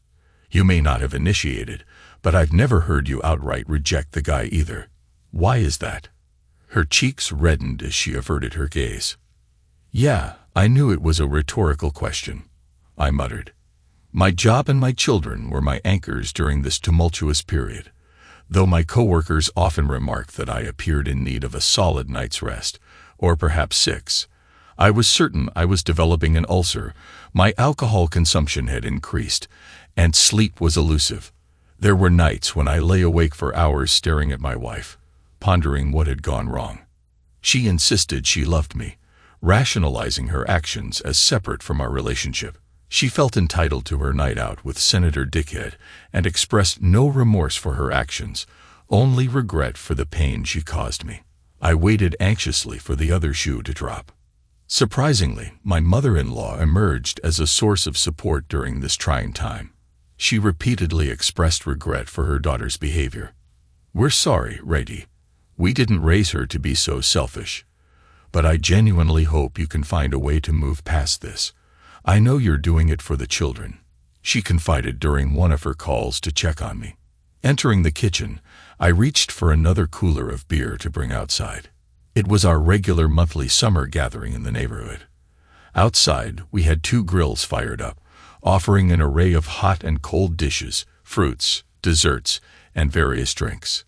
You may not have initiated, but I've never heard you outright reject the guy either. Why is that? Her cheeks reddened as she averted her gaze. Yeah, I knew it was a rhetorical question, I muttered. My job and my children were my anchors during this tumultuous period, though my coworkers often remarked that I appeared in need of a solid night's rest, or perhaps 6. I was certain I was developing an ulcer, my alcohol consumption had increased, and sleep was elusive. There were nights when I lay awake for hours staring at my wife, pondering what had gone wrong. She insisted she loved me, rationalizing her actions as separate from our relationship. She felt entitled to her night out with Senator Dickhead and expressed no remorse for her actions, only regret for the pain she caused me. I waited anxiously for the other shoe to drop. Surprisingly, my mother-in-law emerged as a source of support during this trying time. She repeatedly expressed regret for her daughter's behavior. "We're sorry, Rady. We didn't raise her to be so selfish. But I genuinely hope you can find a way to move past this. I know you're doing it for the children," she confided during one of her calls to check on me. Entering the kitchen, I reached for another cooler of beer to bring outside. It was our regular monthly summer gathering in the neighborhood. Outside, we had 2 grills fired up, offering an array of hot and cold dishes, fruits, desserts, and various drinks.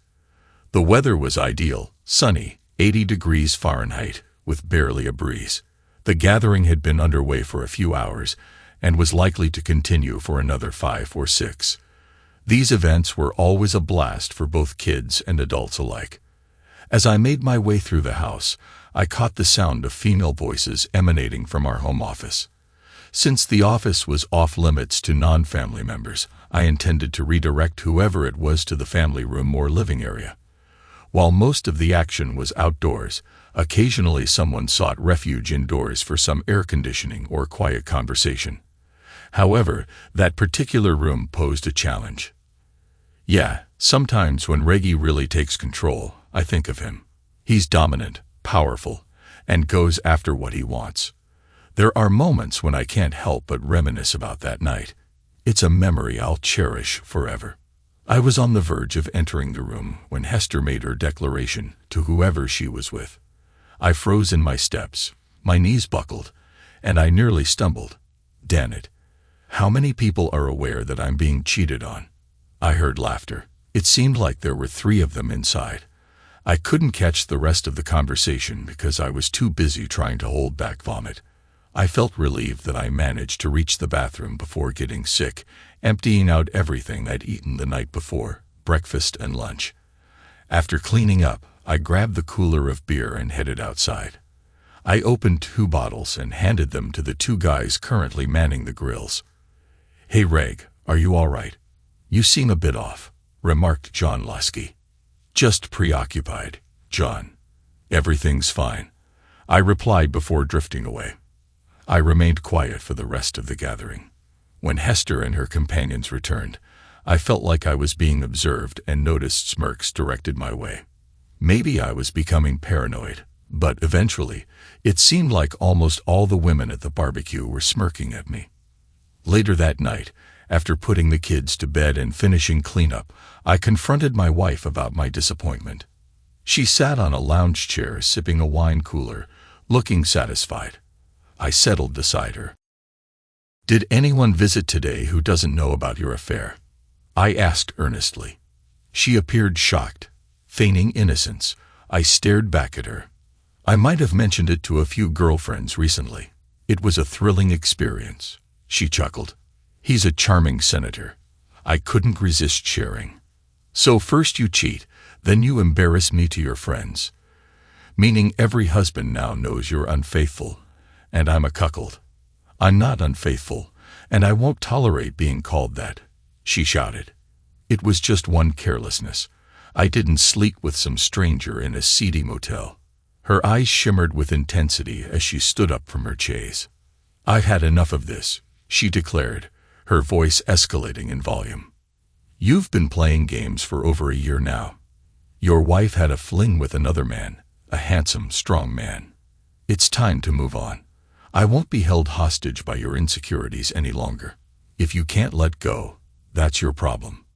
The weather was ideal, sunny, 80 degrees Fahrenheit, with barely a breeze. The gathering had been underway for a few hours and was likely to continue for another 5 or 6. These events were always a blast for both kids and adults alike. As I made my way through the house, I caught the sound of female voices emanating from our home office. Since the office was off-limits to non-family members, I intended to redirect whoever it was to the family room or living area. While most of the action was outdoors, occasionally someone sought refuge indoors for some air conditioning or quiet conversation. However, that particular room posed a challenge. Yeah, sometimes when Reggie really takes control, I think of him. He's dominant, powerful, and goes after what he wants. There are moments when I can't help but reminisce about that night. It's a memory I'll cherish forever. I was on the verge of entering the room when Hester made her declaration to whoever she was with. I froze in my steps, my knees buckled, and I nearly stumbled. Damn it. How many people are aware that I'm being cheated on? I heard laughter. It seemed like there were 3 of them inside. I couldn't catch the rest of the conversation because I was too busy trying to hold back vomit. I felt relieved that I managed to reach the bathroom before getting sick, emptying out everything I'd eaten the night before, breakfast and lunch. After cleaning up, I grabbed the cooler of beer and headed outside. I opened 2 bottles and handed them to the 2 guys currently manning the grills. "Hey Reg, are you all right? You seem a bit off," remarked John Lusky. "Just preoccupied, John. Everything's fine," I replied before drifting away. I remained quiet for the rest of the gathering. When Hester and her companions returned, I felt like I was being observed and noticed smirks directed my way. Maybe I was becoming paranoid, but eventually, it seemed like almost all the women at the barbecue were smirking at me. Later that night, after putting the kids to bed and finishing cleanup, I confronted my wife about my disappointment. She sat on a lounge chair sipping a wine cooler, looking satisfied. I settled beside her. "Did anyone visit today who doesn't know about your affair?" I asked earnestly. She appeared shocked, feigning innocence. I stared back at her. "I might have mentioned it to a few girlfriends recently. It was a thrilling experience," she chuckled. "He's a charming senator." I couldn't resist sharing. "So first you cheat, then you embarrass me to your friends. Meaning every husband now knows you're unfaithful, and I'm a cuckold." "I'm not unfaithful, and I won't tolerate being called that," she shouted. "It was just one carelessness. I didn't sleep with some stranger in a seedy motel." Her eyes shimmered with intensity as she stood up from her chaise. "I've had enough of this," she declared, her voice escalating in volume. "You've been playing games for over a year now. Your wife had a fling with another man, a handsome, strong man. It's time to move on. I won't be held hostage by your insecurities any longer. If you can't let go, that's your problem.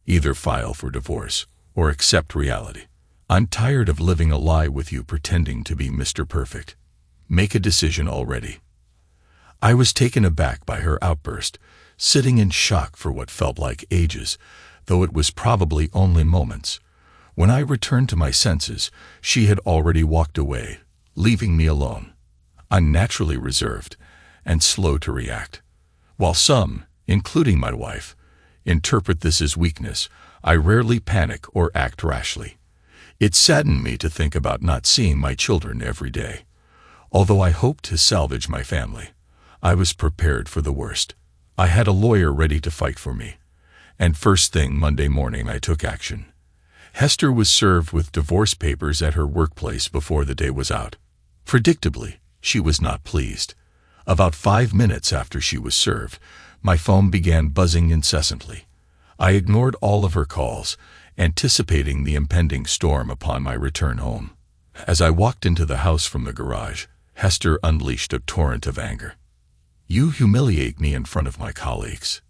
Either file for divorce or accept reality. I'm tired of living a lie with you pretending to be Mr. Perfect. Make a decision already." I was taken aback by her outburst, sitting in shock for what felt like ages, though it was probably only moments. When I returned to my senses, she had already walked away, leaving me alone. I'm naturally reserved and slow to react. While some, including my wife, interpret this as weakness, I rarely panic or act rashly. It saddened me to think about not seeing my children every day. Although I hoped to salvage my family, I was prepared for the worst. I had a lawyer ready to fight for me, and first thing Monday morning I took action. Hester was served with divorce papers at her workplace before the day was out. Predictably, She was not pleased. About 5 minutes after she was served, my phone began buzzing incessantly. I ignored all of her calls, anticipating the impending storm upon my return home. As I walked into the house from the garage, Hester unleashed a torrent of anger. "You humiliate me in front of my colleagues.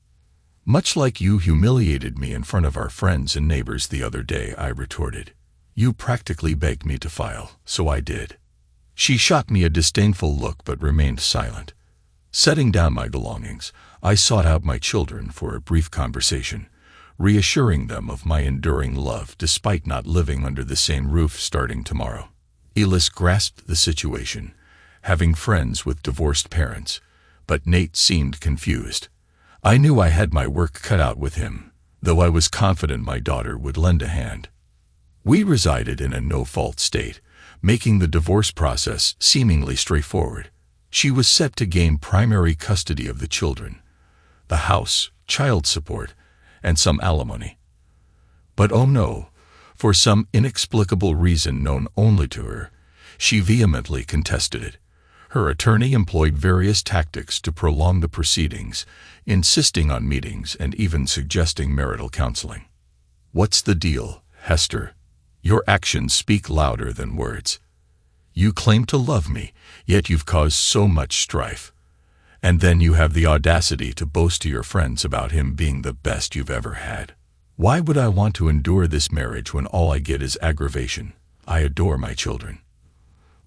Much like you humiliated me in front of our friends and neighbors the other day," I retorted. "You practically begged me to file, so I did." She shot me a disdainful look but remained silent. Setting down my belongings, I sought out my children for a brief conversation, reassuring them of my enduring love despite not living under the same roof starting tomorrow. Elis grasped the situation, having friends with divorced parents, but Nate seemed confused. I knew I had my work cut out with him, though I was confident my daughter would lend a hand. We resided in a no-fault state, making the divorce process seemingly straightforward. She was set to gain primary custody of the children, the house, child support, and some alimony. But oh no, for some inexplicable reason known only to her, she vehemently contested it. Her attorney employed various tactics to prolong the proceedings, insisting on meetings and even suggesting marital counseling. "What's the deal, Hester? Your actions speak louder than words. You claim to love me, yet you've caused so much strife. And then you have the audacity to boast to your friends about him being the best you've ever had. Why would I want to endure this marriage when all I get is aggravation? I adore my children.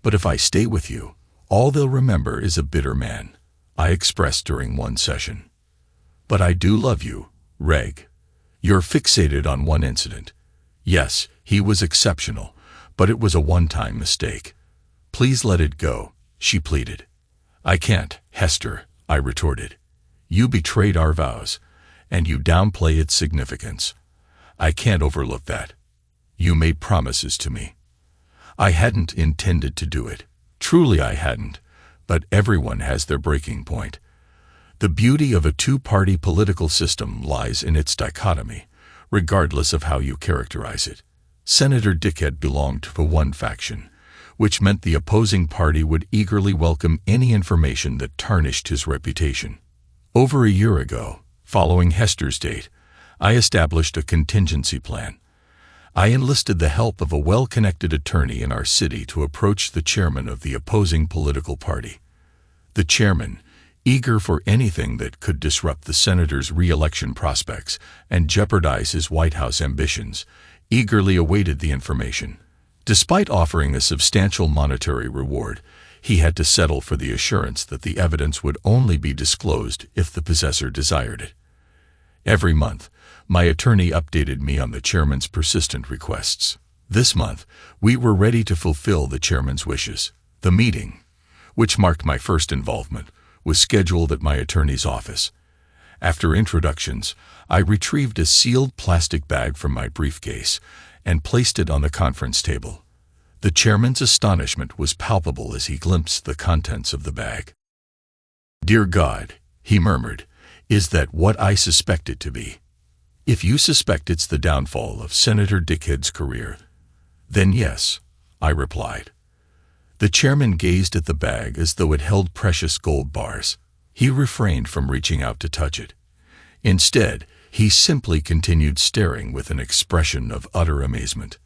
But if I stay with you, all they'll remember is a bitter man," I expressed during one session. "But I do love you, Reg. You're fixated on one incident. Yes, he was exceptional, but it was a one-time mistake. Please let it go," she pleaded. "I can't, Hester," I retorted. "You betrayed our vows, and you downplay its significance. I can't overlook that. You made promises to me." I hadn't intended to do it. Truly I hadn't, but everyone has their breaking point. The beauty of a two-party political system lies in its dichotomy, regardless of how you characterize it. Senator Dickhead belonged to one faction, which meant the opposing party would eagerly welcome any information that tarnished his reputation. Over a year ago, following Hester's date, I established a contingency plan. I enlisted the help of a well-connected attorney in our city to approach the chairman of the opposing political party. The chairman, eager for anything that could disrupt the senator's re-election prospects and jeopardize his White House ambitions, eagerly awaited the information. Despite offering a substantial monetary reward, he had to settle for the assurance that the evidence would only be disclosed if the possessor desired it. Every month, my attorney updated me on the chairman's persistent requests. This month, we were ready to fulfill the chairman's wishes. The meeting, which marked my first involvement, was scheduled at my attorney's office. After introductions, I retrieved a sealed plastic bag from my briefcase and placed it on the conference table. The chairman's astonishment was palpable as he glimpsed the contents of the bag. "Dear God," he murmured, "is that what I suspect it to be? If you suspect it's the downfall of Senator Dickhead's career, then yes," I replied. The chairman gazed at the bag as though it held precious gold bars. He refrained from reaching out to touch it. Instead, he simply continued staring with an expression of utter amazement.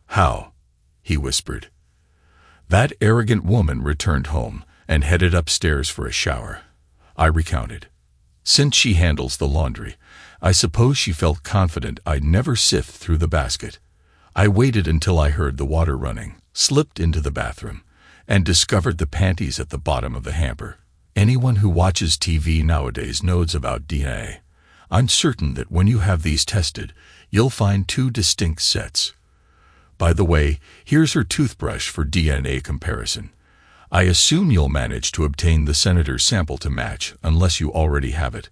"How?" he whispered. "That arrogant woman returned home and headed upstairs for a shower," I recounted. "Since she handles the laundry, I suppose she felt confident I'd never sift through the basket. I waited until I heard the water running, slipped into the bathroom, and discovered the panties at the bottom of the hamper. Anyone who watches TV nowadays knows about DNA. I'm certain that when you have these tested, you'll find two distinct sets. By the way, here's her toothbrush for DNA comparison. I assume you'll manage to obtain the senator's sample to match, unless you already have it,"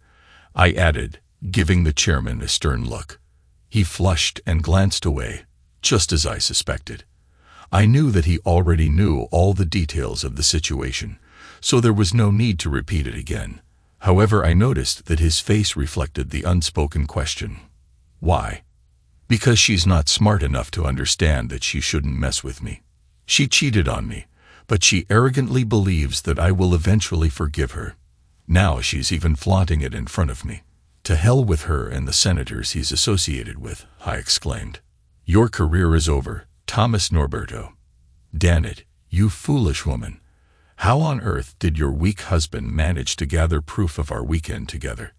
I added, giving the chairman a stern look. He flushed and glanced away, just as I suspected. I knew that he already knew all the details of the situation, so there was no need to repeat it again. However, I noticed that his face reflected the unspoken question. Why? Because she's not smart enough to understand that she shouldn't mess with me. She cheated on me, But she arrogantly believes that I will eventually forgive her. Now she's even flaunting it in front of me. To hell with her and the senators he's associated with, I exclaimed. Your career is over, Thomas Norberto. Damn it, you foolish woman. How on earth did your weak husband manage to gather proof of our weekend together?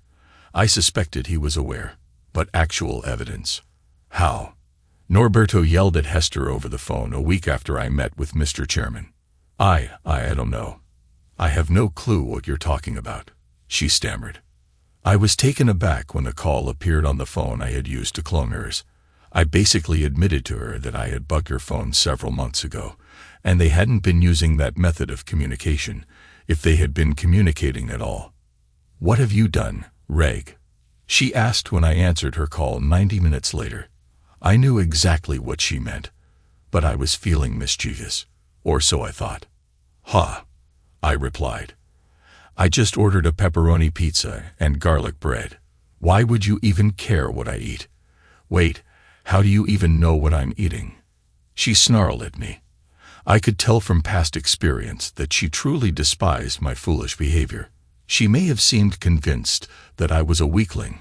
I suspected he was aware, but actual evidence. How? Norberto yelled at Hester over the phone a week after I met with Mr. Chairman. I don't know. I have no clue what you're talking about, she stammered. I was taken aback when the call appeared on the phone I had used to clone hers. I basically admitted to her that I had bugged her phone several months ago, and they hadn't been using that method of communication, if they had been communicating at all. What have you done, Reg? She asked when I answered her call 90 minutes later. I knew exactly what she meant, but I was feeling mischievous, or so I thought. Ha, I replied. I just ordered a pepperoni pizza and garlic bread. Why would you even care what I eat? Wait, how do you even know what I'm eating? She snarled at me. I could tell from past experience that she truly despised my foolish behavior. She may have seemed convinced that I was a weakling,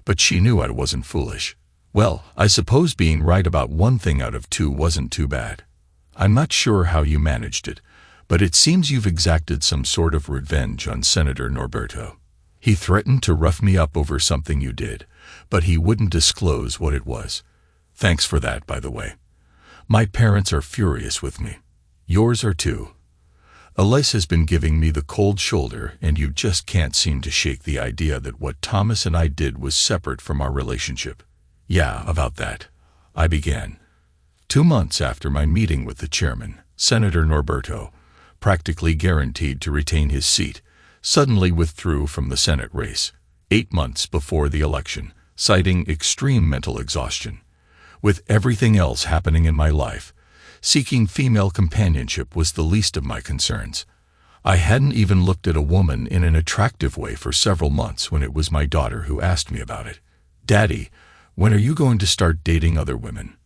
but she knew I wasn't foolish. Well, I suppose being right about one thing out of two wasn't too bad. I'm not sure how you managed it, but it seems you've exacted some sort of revenge on Senator Norberto. He threatened to rough me up over something you did, but he wouldn't disclose what it was. Thanks for that, by the way. My parents are furious with me. Yours are too. Elise has been giving me the cold shoulder, and you just can't seem to shake the idea that what Thomas and I did was separate from our relationship. Yeah, about that, I began. 2 months after my meeting with the chairman, Senator Norberto, practically guaranteed to retain his seat, suddenly withdrew from the Senate race, 8 months before the election, citing extreme mental exhaustion. With everything else happening in my life, seeking female companionship was the least of my concerns. I hadn't even looked at a woman in an attractive way for several months when it was my daughter who asked me about it. Daddy, when are you going to start dating other women?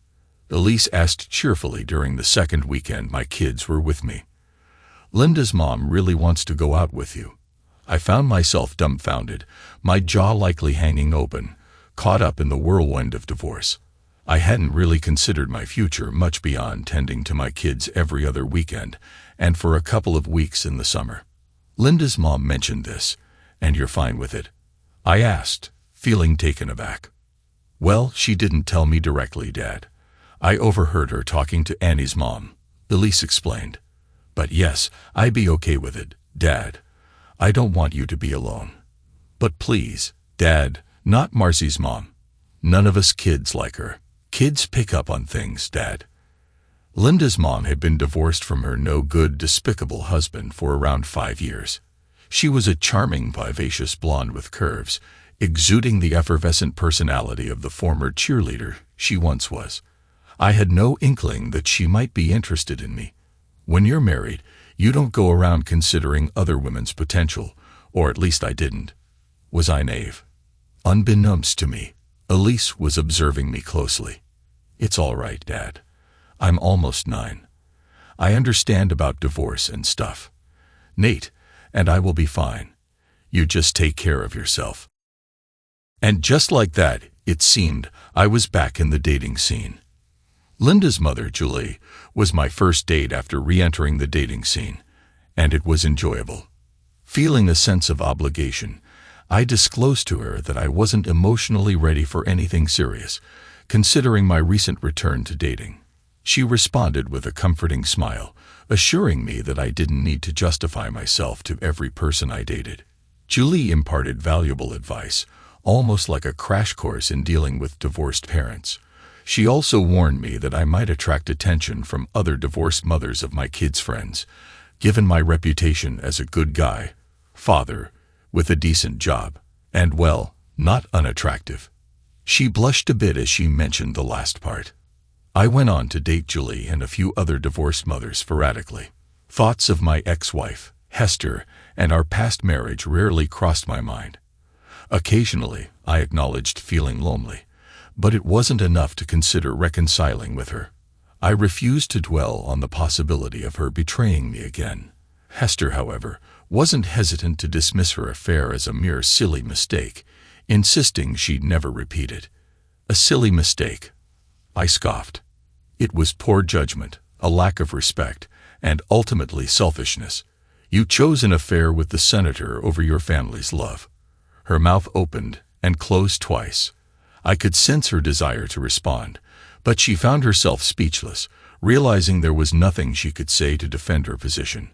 Elise asked cheerfully during the second weekend my kids were with me. Linda's mom really wants to go out with you. I found myself dumbfounded, my jaw likely hanging open, caught up in the whirlwind of divorce. I hadn't really considered my future much beyond tending to my kids every other weekend and for a couple of weeks in the summer. Linda's mom mentioned this, and you're fine with it? I asked, feeling taken aback. Well, she didn't tell me directly, Dad. I overheard her talking to Annie's mom, Elise explained. But yes, I'd be okay with it, Dad. I don't want you to be alone. But please, Dad, not Marcy's mom. None of us kids like her. Kids pick up on things, Dad. Linda's mom had been divorced from her no-good, despicable husband for around 5 years. She was a charming, vivacious blonde with curves, exuding the effervescent personality of the former cheerleader she once was. I had no inkling that she might be interested in me. When you're married, you don't go around considering other women's potential, or at least I didn't. Was I naive? Unbeknownst to me, Elise was observing me closely. It's all right, Dad. I'm almost 9. I understand about divorce and stuff. Nate, and I will be fine. You just take care of yourself. And just like that, it seemed, I was back in the dating scene. Linda's mother, Julie, was my first date after re-entering the dating scene, and it was enjoyable. Feeling a sense of obligation, I disclosed to her that I wasn't emotionally ready for anything serious, considering my recent return to dating. She responded with a comforting smile, assuring me that I didn't need to justify myself to every person I dated. Julie imparted valuable advice, almost like a crash course in dealing with divorced parents. She also warned me that I might attract attention from other divorced mothers of my kids' friends, given my reputation as a good guy, father, with a decent job, and well, not unattractive. She blushed a bit as she mentioned the last part. I went on to date Julie and a few other divorced mothers sporadically. Thoughts of my ex-wife, Hester, and our past marriage rarely crossed my mind. Occasionally, I acknowledged feeling lonely, but it wasn't enough to consider reconciling with her. I refused to dwell on the possibility of her betraying me again. Hester, however, wasn't hesitant to dismiss her affair as a mere silly mistake, insisting she'd never repeat it. A silly mistake? I scoffed. It was poor judgment, a lack of respect, and ultimately selfishness. You chose an affair with the senator over your family's love. Her mouth opened and closed twice. I could sense her desire to respond, but she found herself speechless, realizing there was nothing she could say to defend her position.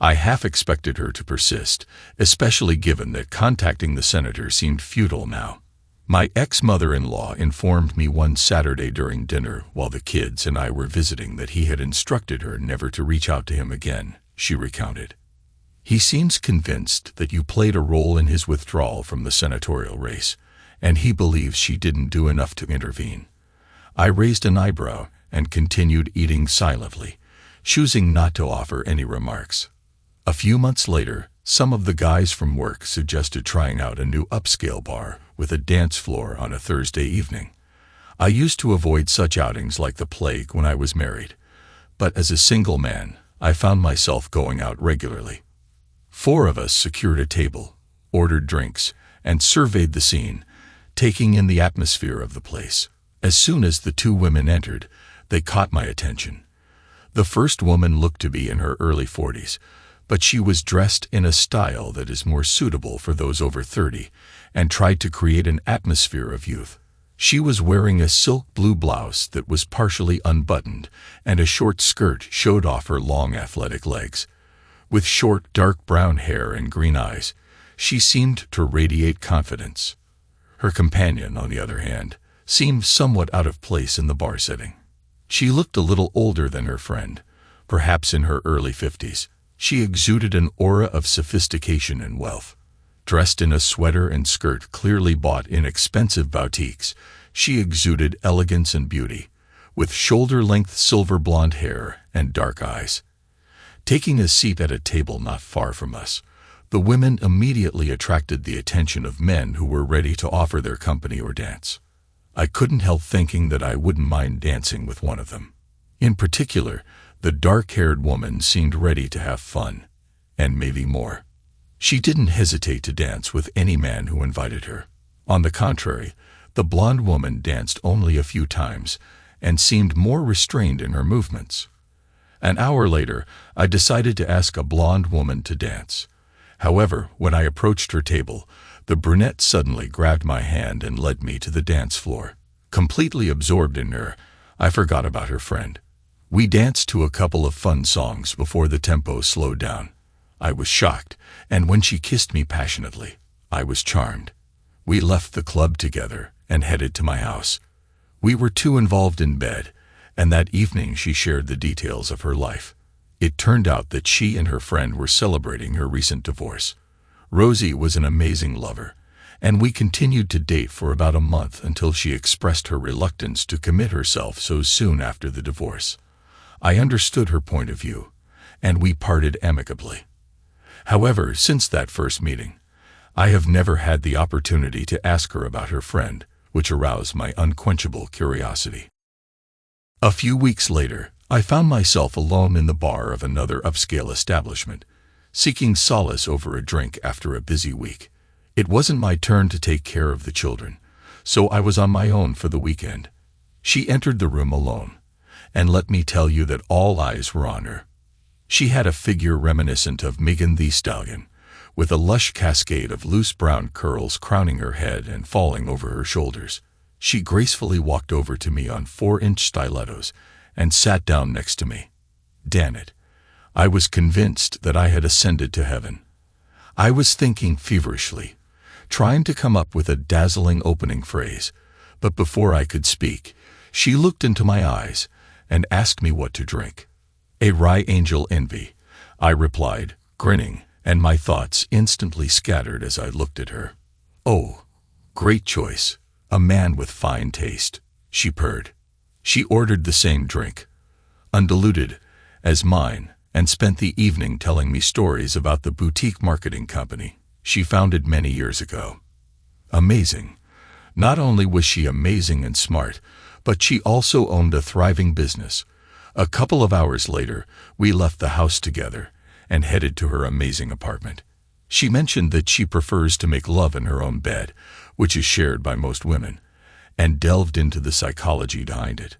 I half expected her to persist, especially given that contacting the senator seemed futile now. My ex-mother-in-law informed me one Saturday during dinner while the kids and I were visiting that he had instructed her never to reach out to him again, she recounted. He seems convinced that you played a role in his withdrawal from the senatorial race, and he believes she didn't do enough to intervene. I raised an eyebrow and continued eating silently, choosing not to offer any remarks. A few months later, some of the guys from work suggested trying out a new upscale bar with a dance floor on a Thursday evening. I used to avoid such outings like the plague when I was married, but as a single man, I found myself going out regularly. 4 of us secured a table, ordered drinks, and surveyed the scene, taking in the atmosphere of the place. As soon as the 2 women entered, they caught my attention. The first woman looked to be in her early 40s, but she was dressed in a style that is more suitable for those over 30 and tried to create an atmosphere of youth. She was wearing a silk blue blouse that was partially unbuttoned, and a short skirt showed off her long athletic legs. With short, dark brown hair and green eyes, she seemed to radiate confidence. Her companion, on the other hand, seemed somewhat out of place in the bar setting. She looked a little older than her friend, perhaps in her early 50s. She exuded an aura of sophistication and wealth. Dressed in a sweater and skirt clearly bought in expensive boutiques, she exuded elegance and beauty, with shoulder-length silver blonde hair and dark eyes. Taking a seat at a table not far from us, the women immediately attracted the attention of men who were ready to offer their company or dance. I couldn't help thinking that I wouldn't mind dancing with one of them. In particular, the dark-haired woman seemed ready to have fun, and maybe more. She didn't hesitate to dance with any man who invited her. On the contrary, the blonde woman danced only a few times and seemed more restrained in her movements. An hour later, I decided to ask a blonde woman to dance. However, when I approached her table, the brunette suddenly grabbed my hand and led me to the dance floor. Completely absorbed in her, I forgot about her friend. We danced to a couple of fun songs before the tempo slowed down. I was shocked, and when she kissed me passionately, I was charmed. We left the club together and headed to my house. We were too involved in bed, and that evening she shared the details of her life. It turned out that she and her friend were celebrating her recent divorce. Rosie was an amazing lover, and we continued to date for about a month until she expressed her reluctance to commit herself so soon after the divorce. I understood her point of view, and we parted amicably. However, since that first meeting, I have never had the opportunity to ask her about her friend, which aroused my unquenchable curiosity. A few weeks later, I found myself alone in the bar of another upscale establishment, seeking solace over a drink after a busy week. It wasn't my turn to take care of the children, so I was on my own for the weekend. She entered the room alone, and let me tell you that all eyes were on her. She had a figure reminiscent of Megan Thee Stallion, with a lush cascade of loose brown curls crowning her head and falling over her shoulders. She gracefully walked over to me on 4-inch stilettos and sat down next to me. Damn it, I was convinced that I had ascended to heaven. I was thinking feverishly, trying to come up with a dazzling opening phrase, but before I could speak, she looked into my eyes and asked me what to drink. A Rye Angel Envy, I replied, grinning, and my thoughts instantly scattered as I looked at her. Oh, great choice, a man with fine taste, she purred. She ordered the same drink, undiluted, as mine, and spent the evening telling me stories about the boutique marketing company she founded many years ago. Amazing. Not only was she amazing and smart, but she also owned a thriving business. A couple of hours later, we left the house together and headed to her amazing apartment. She mentioned that she prefers to make love in her own bed, which is shared by most women, and delved into the psychology behind it.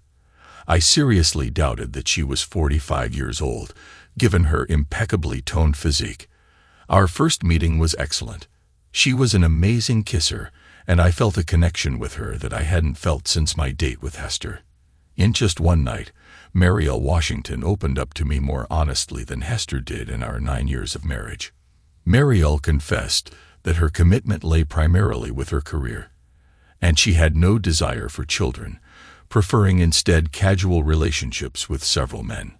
I seriously doubted that she was 45 years old, given her impeccably toned physique. Our first meeting was excellent. She was an amazing kisser, and I felt a connection with her that I hadn't felt since my date with Hester. In just one night, Mariel Washington opened up to me more honestly than Hester did in our 9 years of marriage. Mariel confessed that her commitment lay primarily with her career, and she had no desire for children, preferring instead casual relationships with several men.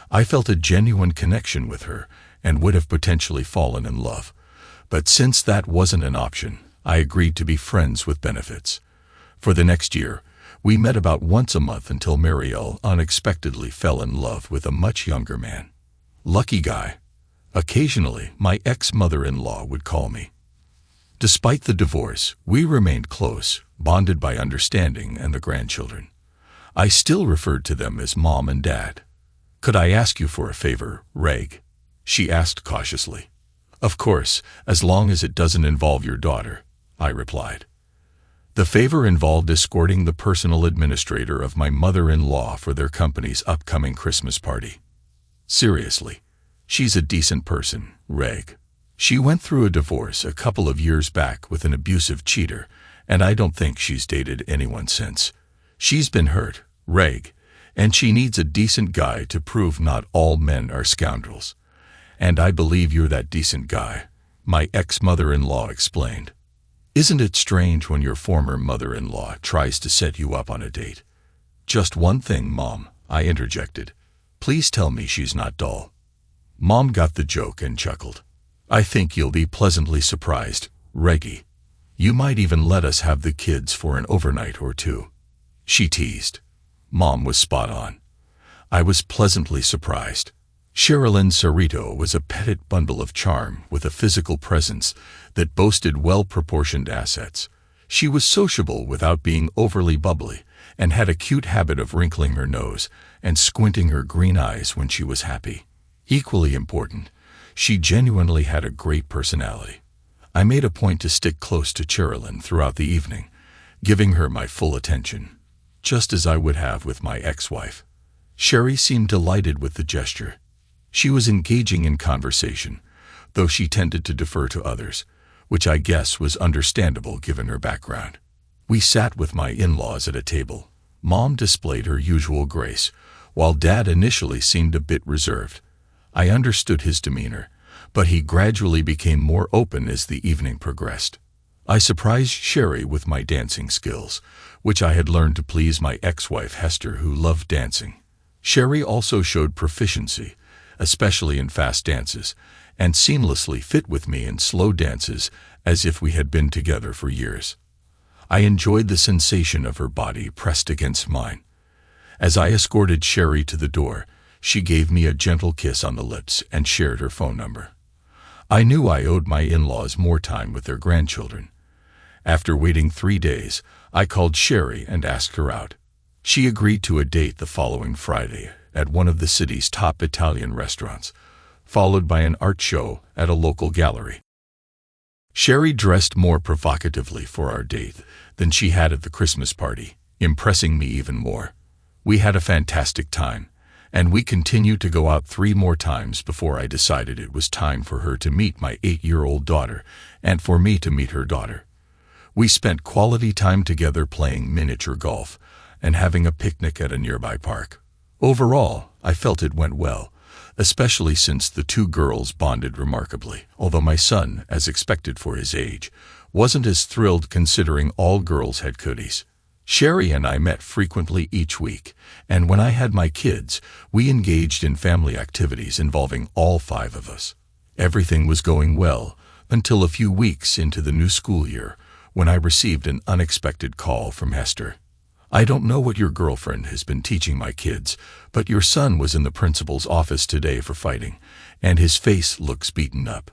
I felt a genuine connection with her and would have potentially fallen in love, but since that wasn't an option, I agreed to be friends with benefits. For the next year, we met about once a month until Mariel unexpectedly fell in love with a much younger man. Lucky guy. Occasionally, my ex-mother-in-law would call me. Despite the divorce, we remained close, bonded by understanding and the grandchildren. I still referred to them as Mom and Dad. "Could I ask you for a favor, Reg?" she asked cautiously. "Of course, as long as it doesn't involve your daughter," I replied. The favor involved escorting the personal administrator of my mother-in-law for their company's upcoming Christmas party. Seriously, she's a decent person, Reg. She went through a divorce a couple of years back with an abusive cheater, and I don't think she's dated anyone since. She's been hurt, Reg, and she needs a decent guy to prove not all men are scoundrels. And I believe you're that decent guy, my ex-mother-in-law explained. Isn't it strange when your former mother-in-law tries to set you up on a date? Just one thing, Mom, I interjected. Please tell me she's not dull. Mom got the joke and chuckled. I think you'll be pleasantly surprised, Reggie. You might even let us have the kids for an overnight or two. She teased. Mom was spot on. I was pleasantly surprised. Sherilyn Cerrito was a petite bundle of charm with a physical presence that boasted well-proportioned assets. She was sociable without being overly bubbly and had a cute habit of wrinkling her nose and squinting her green eyes when she was happy. Equally important, she genuinely had a great personality. I made a point to stick close to Sherilyn throughout the evening, giving her my full attention, just as I would have with my ex-wife. Sherry seemed delighted with the gesture. She was engaging in conversation, though she tended to defer to others, which I guess was understandable given her background. We sat with my in-laws at a table. Mom displayed her usual grace, while Dad initially seemed a bit reserved. I understood his demeanor, but he gradually became more open as the evening progressed. I surprised Sherry with my dancing skills, which I had learned to please my ex-wife Hester, who loved dancing. Sherry also showed proficiency, especially in fast dances, and seamlessly fit with me in slow dances as if we had been together for years. I enjoyed the sensation of her body pressed against mine. As I escorted Sherry to the door, she gave me a gentle kiss on the lips and shared her phone number. I knew I owed my in-laws more time with their grandchildren. After waiting 3 days, I called Sherry and asked her out. She agreed to a date the following Friday at one of the city's top Italian restaurants, followed by an art show at a local gallery. Sherry dressed more provocatively for our date than she had at the Christmas party, impressing me even more. We had a fantastic time, and we continued to go out 3 more times before I decided it was time for her to meet my 8-year-old daughter and for me to meet her daughter. We spent quality time together playing miniature golf and having a picnic at a nearby park. Overall, I felt it went well, especially since the 2 girls bonded remarkably, although my son, as expected for his age, wasn't as thrilled considering all girls had cooties. Sherry and I met frequently each week, and when I had my kids, we engaged in family activities involving all 5 of us. Everything was going well until a few weeks into the new school year when I received an unexpected call from Hester. "I don't know what your girlfriend has been teaching my kids, but your son was in the principal's office today for fighting, and his face looks beaten up.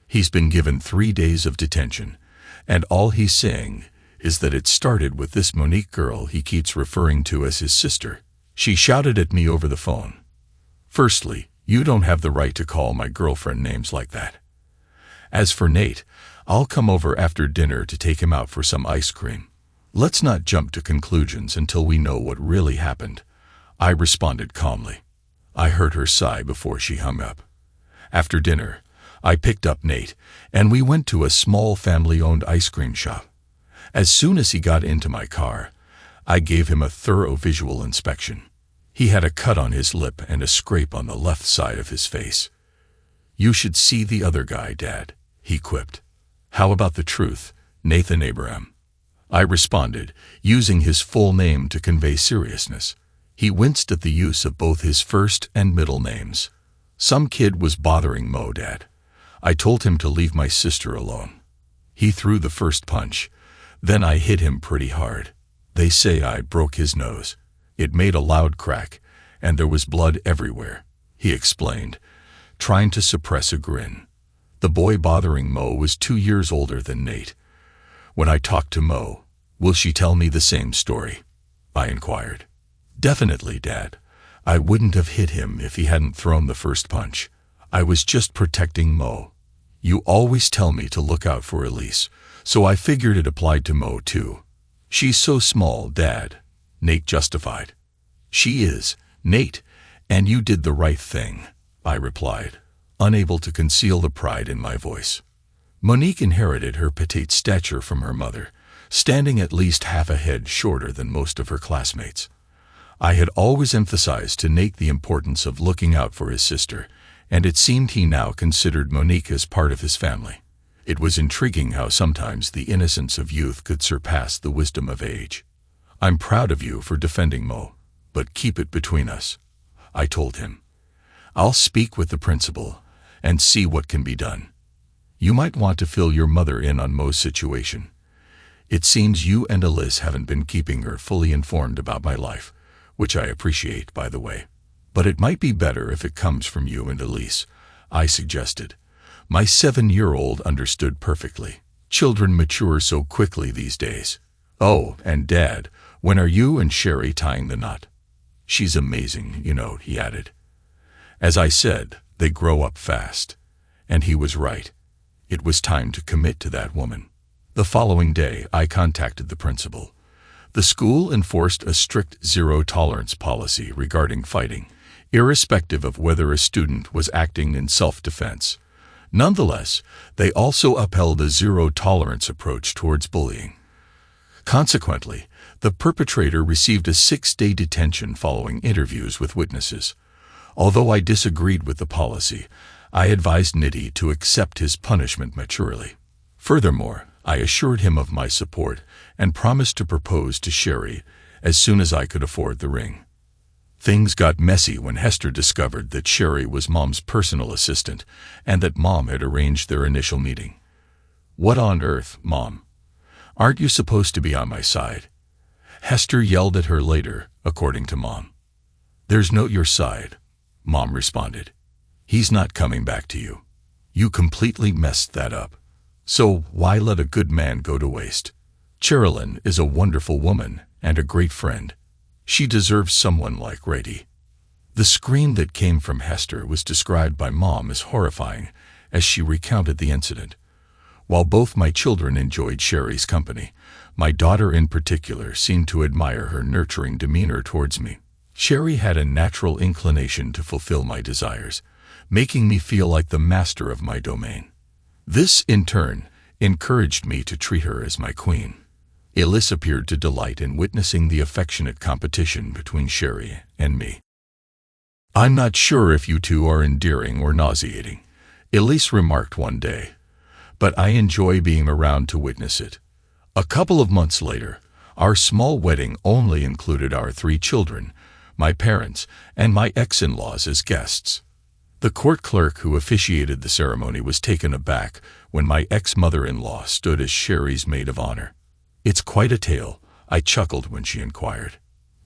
He's been given 3 days of detention, and all he's saying is that it started with this Monique girl he keeps referring to as his sister. She shouted at me over the phone. Firstly, you don't have the right to call my girlfriend names like that. As for Nate, I'll come over after dinner to take him out for some ice cream. Let's not jump to conclusions until we know what really happened, I responded calmly. I heard her sigh before she hung up. After dinner, I picked up Nate, and we went to a small family-owned ice cream shop. As soon as he got into my car, I gave him a thorough visual inspection. He had a cut on his lip and a scrape on the left side of his face. "You should see the other guy, Dad," he quipped. "How about the truth, Nathan Abraham?" I responded, using his full name to convey seriousness. He winced at the use of both his first and middle names. "Some kid was bothering Mo, Dad. I told him to leave my sister alone. He threw the first punch. Then I hit him pretty hard. They say I broke his nose. It made a loud crack, and there was blood everywhere," he explained, trying to suppress a grin. The boy bothering Mo was 2 years older than Nate. When I talked to Mo, "Will she tell me the same story?" I inquired. "Definitely, Dad. I wouldn't have hit him if he hadn't thrown the first punch. I was just protecting Mo. You always tell me to look out for Elise, so I figured it applied to Mo too." "She's so small, Dad," Nate justified. "She is, Nate, and you did the right thing," I replied, unable to conceal the pride in my voice. Monique inherited her petite stature from her mother, standing at least half a head shorter than most of her classmates. I had always emphasized to Nate the importance of looking out for his sister, and it seemed he now considered Monique as part of his family. It was intriguing how sometimes the innocence of youth could surpass the wisdom of age. "I'm proud of you for defending Mo, but keep it between us," I told him. "I'll speak with the principal and see what can be done. You might want to fill your mother in on Mo's situation. It seems you and Elise haven't been keeping her fully informed about my life, which I appreciate, by the way. But it might be better if it comes from you and Elise," I suggested. My 7-year-old understood perfectly. Children mature so quickly these days. "Oh, and Dad, when are you and Sherry tying the knot? She's amazing, you know," he added. As I said, they grow up fast. And he was right. It was time to commit to that woman. The following day, I contacted the principal. The school enforced a strict zero-tolerance policy regarding fighting, irrespective of whether a student was acting in self-defense. Nonetheless, they also upheld a zero-tolerance approach towards bullying. Consequently, the perpetrator received a 6-day detention following interviews with witnesses. Although I disagreed with the policy, I advised Nitty to accept his punishment maturely. Furthermore, I assured him of my support and promised to propose to Sherry as soon as I could afford the ring. Things got messy when Hester discovered that Sherry was Mom's personal assistant and that Mom had arranged their initial meeting. "What on earth, Mom? Aren't you supposed to be on my side?" Hester yelled at her later, according to Mom. "There's no your side," Mom responded. "He's not coming back to you. You completely messed that up. So why let a good man go to waste? Cherilyn is a wonderful woman and a great friend. She deserves someone like Rady." The scream that came from Hester was described by Mom as horrifying as she recounted the incident. While both my children enjoyed Sherry's company, my daughter in particular seemed to admire her nurturing demeanor towards me. Sherry had a natural inclination to fulfill my desires, making me feel like the master of my domain. This, in turn, encouraged me to treat her as my queen. Elise appeared to delight in witnessing the affectionate competition between Sherry and me. "I'm not sure if you two are endearing or nauseating," Elise remarked one day, "but I enjoy being around to witness it." A couple of months later, our small wedding only included our 3 children, my parents, and my ex-in-laws as guests. The court clerk who officiated the ceremony was taken aback when my ex-mother-in-law stood as Sherry's maid of honor. "It's quite a tale," I chuckled when she inquired.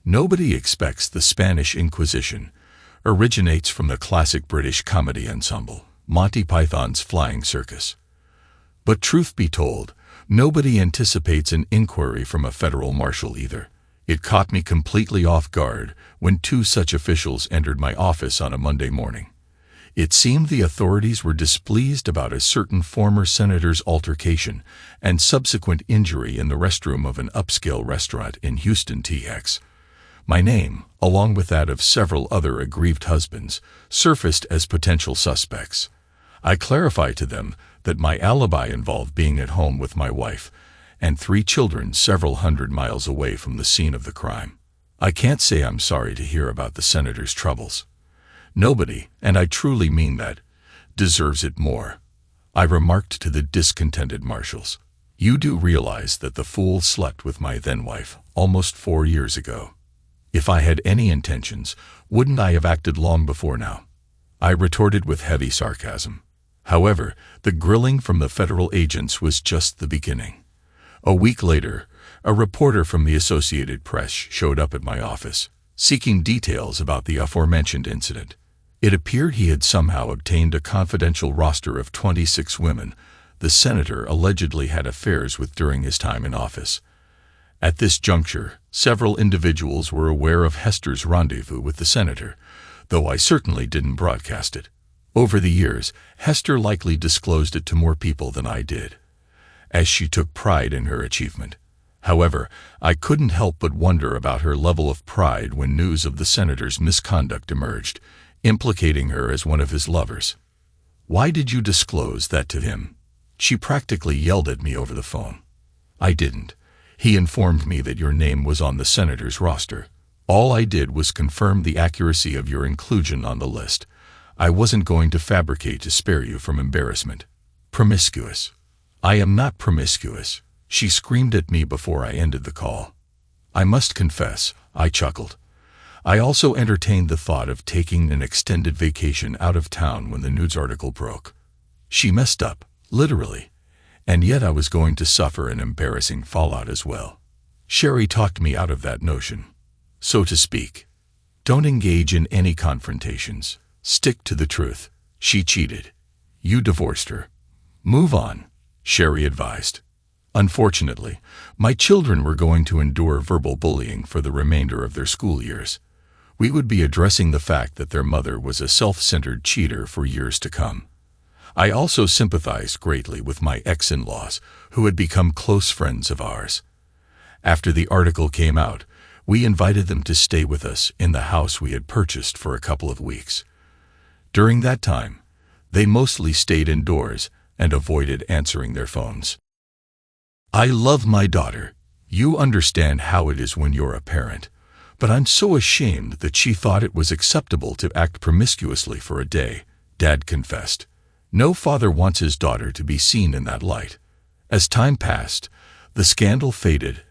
"Nobody expects the Spanish Inquisition originates from the classic British comedy ensemble, Monty Python's Flying Circus." But truth be told, Nobody anticipates an inquiry from a federal marshal either. It caught me completely off guard when two such officials entered my office on a Monday morning. It seemed the authorities were displeased about a certain former senator's altercation and subsequent injury in the restroom of an upscale restaurant in Houston, TX. My name, along with that of several other aggrieved husbands, surfaced as potential suspects. I clarified to them that my alibi involved being at home with my wife and 3 children several hundred miles away from the scene of the crime. I can't say I'm sorry to hear about the senator's troubles. Nobody, and I truly mean that, deserves it more. I remarked to the discontented marshals. You do realize that the fool slept with my then-wife almost 4 years ago. If I had any intentions, wouldn't I have acted long before now? I retorted with heavy sarcasm. However, the grilling from the federal agents was just the beginning. A week later, a reporter from the Associated Press showed up at my office, seeking details about the aforementioned incident. It appeared he had somehow obtained a confidential roster of 26 women the senator allegedly had affairs with during his time in office. At this juncture, several individuals were aware of Hester's rendezvous with the senator, though I certainly didn't broadcast it. Over the years, Hester likely disclosed it to more people than I did, as she took pride in her achievement. However, I couldn't help but wonder about her level of pride when news of the senator's misconduct emerged, implicating her as one of his lovers. Why did you disclose that to him? She practically yelled at me over the phone. I didn't. He informed me that your name was on the senator's roster. All I did was confirm the accuracy of your inclusion on the list. I wasn't going to fabricate to spare you from embarrassment. Promiscuous. I am not promiscuous, she screamed at me before I ended the call. I must confess, I chuckled. I also entertained the thought of taking an extended vacation out of town when the news article broke. She messed up, literally, and yet I was going to suffer an embarrassing fallout as well. Sherry talked me out of that notion, so to speak. Don't engage in any confrontations. Stick to the truth. She cheated. You divorced her. Move on, Sherry advised. Unfortunately, my children were going to endure verbal bullying for the remainder of their school years. We would be addressing the fact that their mother was a self-centered cheater for years to come. I also sympathized greatly with my ex-in-laws, who had become close friends of ours. After the article came out, we invited them to stay with us in the house we had purchased for a couple of weeks. During that time, they mostly stayed indoors and avoided answering their phones. I love my daughter. You understand how it is when you're a parent. But I'm so ashamed that she thought it was acceptable to act promiscuously for a day, Dad confessed. No father wants his daughter to be seen in that light. As time passed, the scandal faded,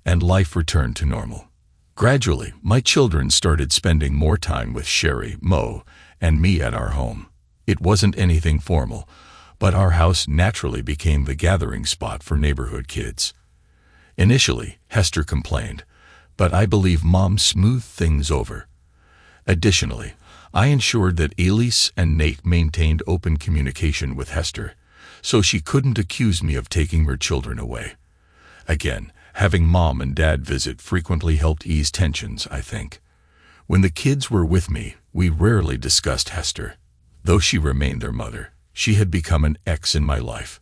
and life returned to normal. Gradually, my children started spending more time with Sherry, Mo, and me at our home. It wasn't anything formal, but our house naturally became the gathering spot for neighborhood kids. Initially, Hester complained, but I believe Mom smoothed things over. Additionally, I ensured that Elise and Nate maintained open communication with Hester, so she couldn't accuse me of taking her children away. Again, having Mom and Dad visit frequently helped ease tensions, I think. When the kids were with me, we rarely discussed Hester. Though she remained their mother, she had become an ex in my life.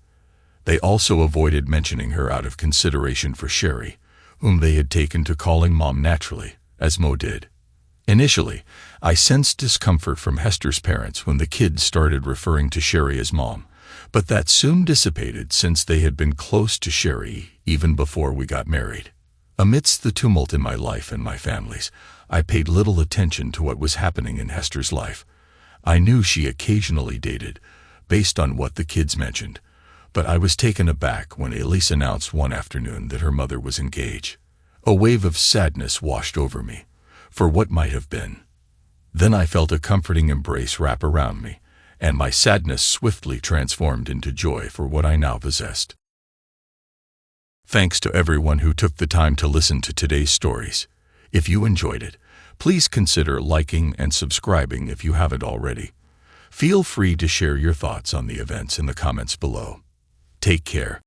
They also avoided mentioning her out of consideration for Sherry, whom they had taken to calling Mom naturally, as Mo did. Initially, I sensed discomfort from Hester's parents when the kids started referring to Sherry as Mom, but that soon dissipated since they had been close to Sherry even before we got married. Amidst the tumult in my life and my family's, I paid little attention to what was happening in Hester's life. I knew she occasionally dated, based on what the kids mentioned, but I was taken aback when Elise announced one afternoon that her mother was engaged. A wave of sadness washed over me, for what might have been. Then I felt a comforting embrace wrap around me, and my sadness swiftly transformed into joy for what I now possessed. Thanks to everyone who took the time to listen to today's stories. If you enjoyed it, please consider liking and subscribing if you haven't already. Feel free to share your thoughts on the events in the comments below. Take care.